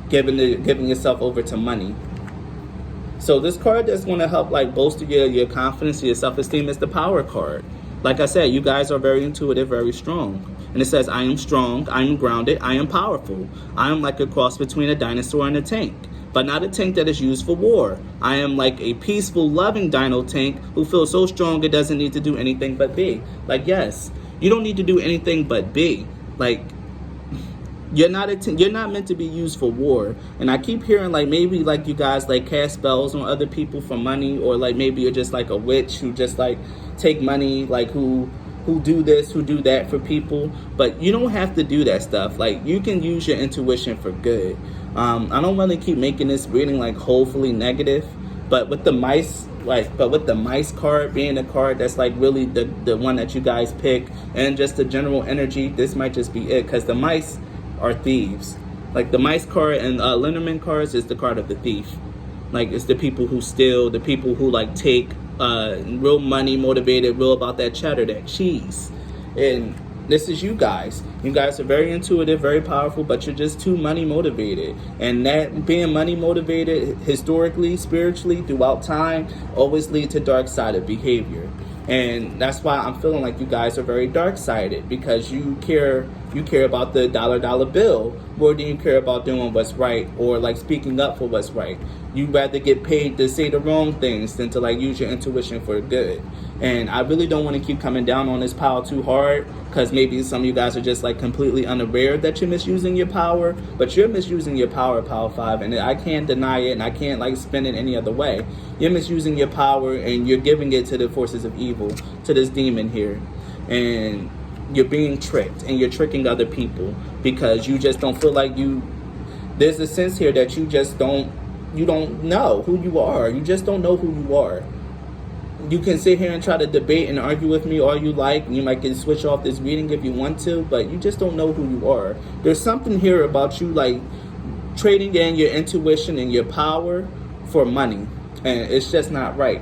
giving yourself over to money. So this card that's going to help like bolster your confidence, your self-esteem, is the Power card. Like I said, you guys are very intuitive, very strong. And it says, I am strong, I am grounded, I am powerful. I am like a cross between a dinosaur and a tank, but not a tank that is used for war. I am like a peaceful, loving dino tank who feels so strong it doesn't need to do anything but be. Like, yes, you don't need to do anything but be. Like, you're not meant to be used for war. And I keep hearing like maybe like you guys like cast spells on other people for money, or like maybe you're just like a witch who just like take money, like who who do this, who do that for people, but you don't have to do that stuff. Like, you can use your intuition for good. I don't want to keep making this reading like hopefully negative, but with the mice, with the mice card being a card that's like really the one that you guys pick, and just the general energy, this might just be it, because the mice are thieves. Like, the mice card and Linderman cards is the card of the thief. Like, it's the people who steal, the people who like take real money motivated, real about that cheddar, that cheese. And this is you guys. You guys are very intuitive, very powerful, but you're just too money motivated. And that being money motivated historically, spiritually, throughout time, always lead to dark sided behavior. And that's why I'm feeling like you guys are very dark-sided, because you care about the dollar bill more than you care about doing what's right, or like speaking up for what's right. You'd rather get paid to say the wrong things than to like use your intuition for good. And I really don't want to keep coming down on this pile too hard, because maybe some of you guys are just like completely unaware that you're misusing your power, but you're misusing your power, Power 5, and I can't deny it, and I can't like spin it any other way. You're misusing your power, and you're giving it to the forces of evil, to this demon here. And you're being tricked, and you're tricking other people, because you just don't feel like there's a sense here that you don't know who you are. You just don't know who you are. You can sit here and try to debate and argue with me all you like, and you might get switch off this reading if you want to, but you just don't know who you are. There's something here about you like trading in your intuition and your power for money, and it's just not right.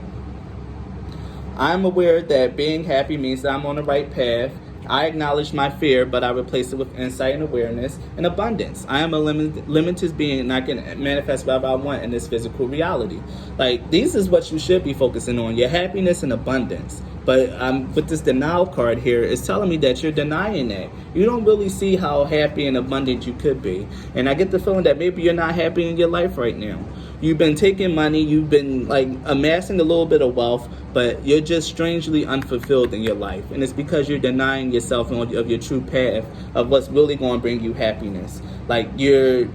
I'm aware that being happy means that I'm on the right path. I acknowledge my fear, but I replace it with insight and awareness and abundance. I am a limitless being, and I can manifest whatever I want in this physical reality. Like, this is what you should be focusing on, your happiness and abundance. But with this denial card here, it's telling me that you're denying that. You don't really see how happy and abundant you could be. And I get the feeling that maybe you're not happy in your life right now. You've been taking money, you've been like amassing a little bit of wealth, but you're just strangely unfulfilled in your life. And it's because you're denying yourself of your true path of what's really going to bring you happiness. Like, you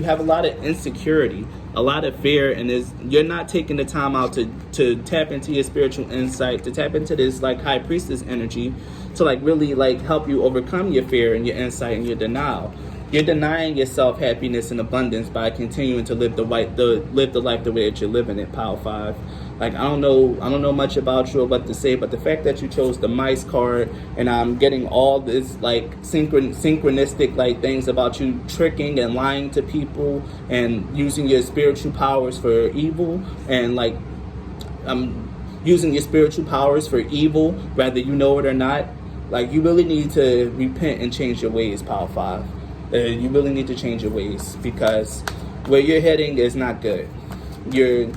have a lot of insecurity, a lot of fear, and you're not taking the time out to tap into your spiritual insight, to tap into this like high priestess energy, to like really like help you overcome your fear and your insight and your denial. You're denying yourself happiness and abundance by continuing to live the life the way that you're living it, Power 5. Like, I don't know much about you or what to say, but the fact that you chose the mice card, and I'm getting all this like synchronistic like things about you tricking and lying to people and using your spiritual powers for evil, and like using your spiritual powers for evil, whether you know it or not. Like, you really need to repent and change your ways, Power 5. You really need to change your ways, because where you're heading is not good. You're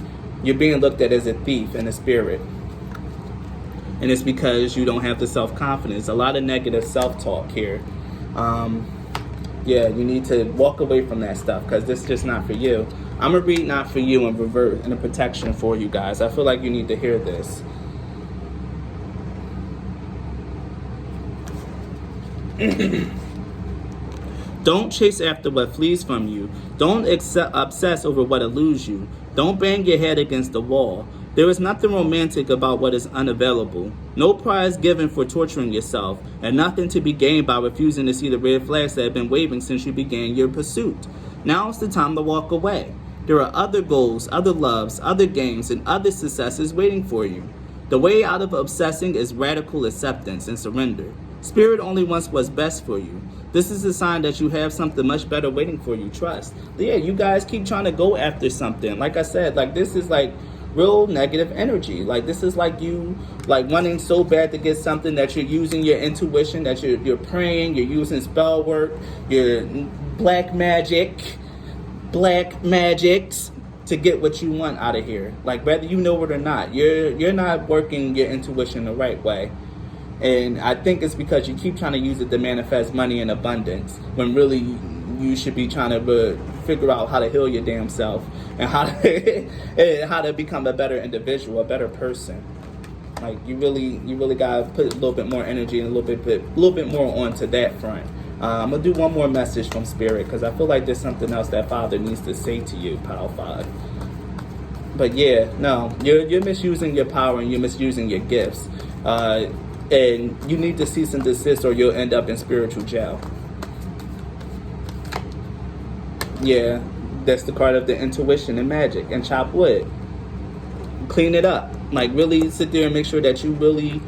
being looked at as a thief and a spirit. And it's because you don't have the self-confidence. A lot of negative self-talk here. You need to walk away from that stuff, because this is just not for you. I'm going to read not for you and revert and a protection for you guys. I feel like you need to hear this. Don't chase after what flees from you. Don't obsess over what eludes you. Don't bang your head against the wall. There is nothing romantic about what is unavailable. No prize given for torturing yourself, and nothing to be gained by refusing to see the red flags that have been waving since you began your pursuit. Now is the time to walk away. There are other goals, other loves, other games, and other successes waiting for you. The way out of obsessing is radical acceptance and surrender. Spirit only wants what's best for you. This is a sign that you have something much better waiting for you. Trust. Yeah, you guys keep trying to go after something. Like I said, like, this is like real negative energy. Like, this is like you like wanting so bad to get something that you're using your intuition, that you're praying, you're using spell work, your black magics to get what you want out of here. Like, whether you know it or not, you're not working your intuition the right way. And I think it's because you keep trying to use it to manifest money in abundance, when really you should be trying to figure out how to heal your damn self, and how to become a better individual, a better person. Like, you really gotta put a little bit more energy and a little bit more onto that front. I'm gonna do one more message from Spirit, because I feel like there's something else that Father needs to say to you, Power 5. But yeah, no, you're misusing your power, and you're misusing your gifts. And you need to cease and desist, or you'll end up in spiritual jail. Yeah, that's the card of the intuition and magic and chop wood. Clean it up. Like, really sit there and make sure that you really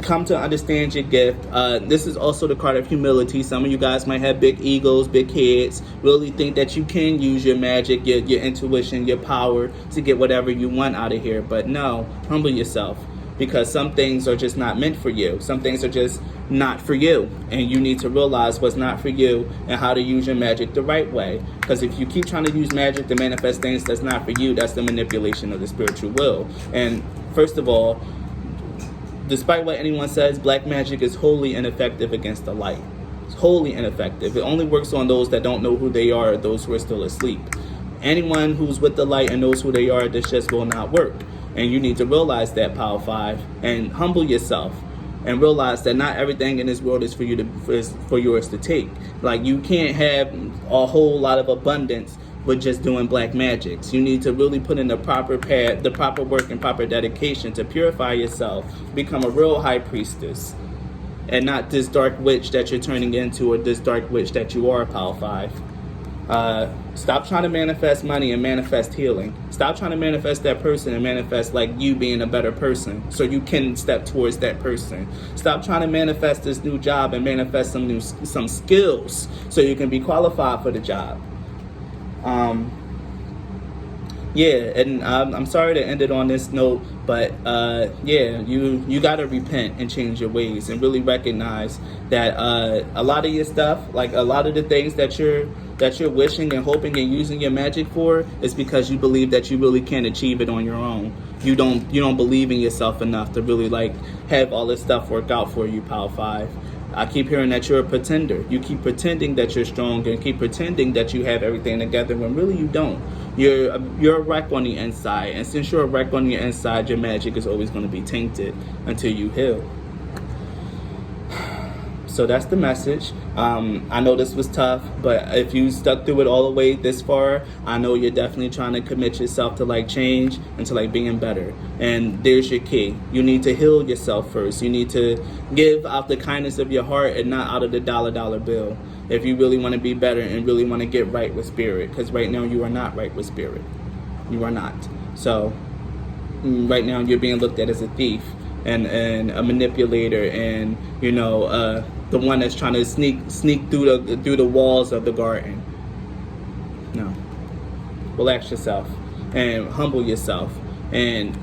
come to understand your gift. This is also the card of humility. Some of you guys might have big egos, big heads, really think that you can use your magic, your intuition, your power to get whatever you want out of here. But no, humble yourself, because some things are just not meant for you. Some things are just not for you, and you need to realize what's not for you and how to use your magic the right way. Because if you keep trying to use magic to manifest things that's not for you, that's the manipulation of the spiritual will. And first of all, despite what anyone says, black magic is wholly ineffective against the light. It's wholly ineffective. It only works on those that don't know who they are, or those who are still asleep. Anyone who's with the light and knows who they are, this just will not work. And you need to realize that, Power 5, and humble yourself, and realize that not everything in this world is for you for yours to take. Like, you can't have a whole lot of abundance with just doing black magics. You need to really put in the proper path, the proper work and proper dedication to purify yourself, become a real high priestess, and not this dark witch that you're turning into, or this dark witch that you are, Power 5. Stop trying to manifest money and manifest healing. Stop trying to manifest that person and manifest like you being a better person so you can step towards that person. Stop trying to manifest this new job and manifest some skills so you can be qualified for the job. Yeah, and I'm sorry to end it on this note, but yeah, you gotta repent and change your ways, and really recognize that a lot of your stuff, like a lot of the things that you're wishing and hoping and using your magic for, is because you believe that you really can't achieve it on your own. You don't believe in yourself enough to really like have all this stuff work out for you, Power 5. I keep hearing that you're a pretender. You keep pretending that you're strong and keep pretending that you have everything together when really you don't. You're a wreck on the inside, and since you're a wreck on the inside, your magic is always going to be tainted until you heal. So that's the message. I know this was tough, but if you stuck through it all the way this far, I know you're definitely trying to commit yourself to like change and to like being better. And there's your key. You need to heal yourself first. You need to give out the kindness of your heart and not out of the dollar bill, if you really want to be better and really want to get right with spirit. Because right now you are not right with spirit. You are not. So right now you're being looked at as a thief and a manipulator, and the one that's trying to sneak through the walls of the garden. No. Relax yourself and humble yourself and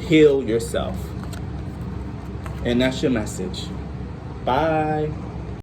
heal yourself. And that's your message. Bye.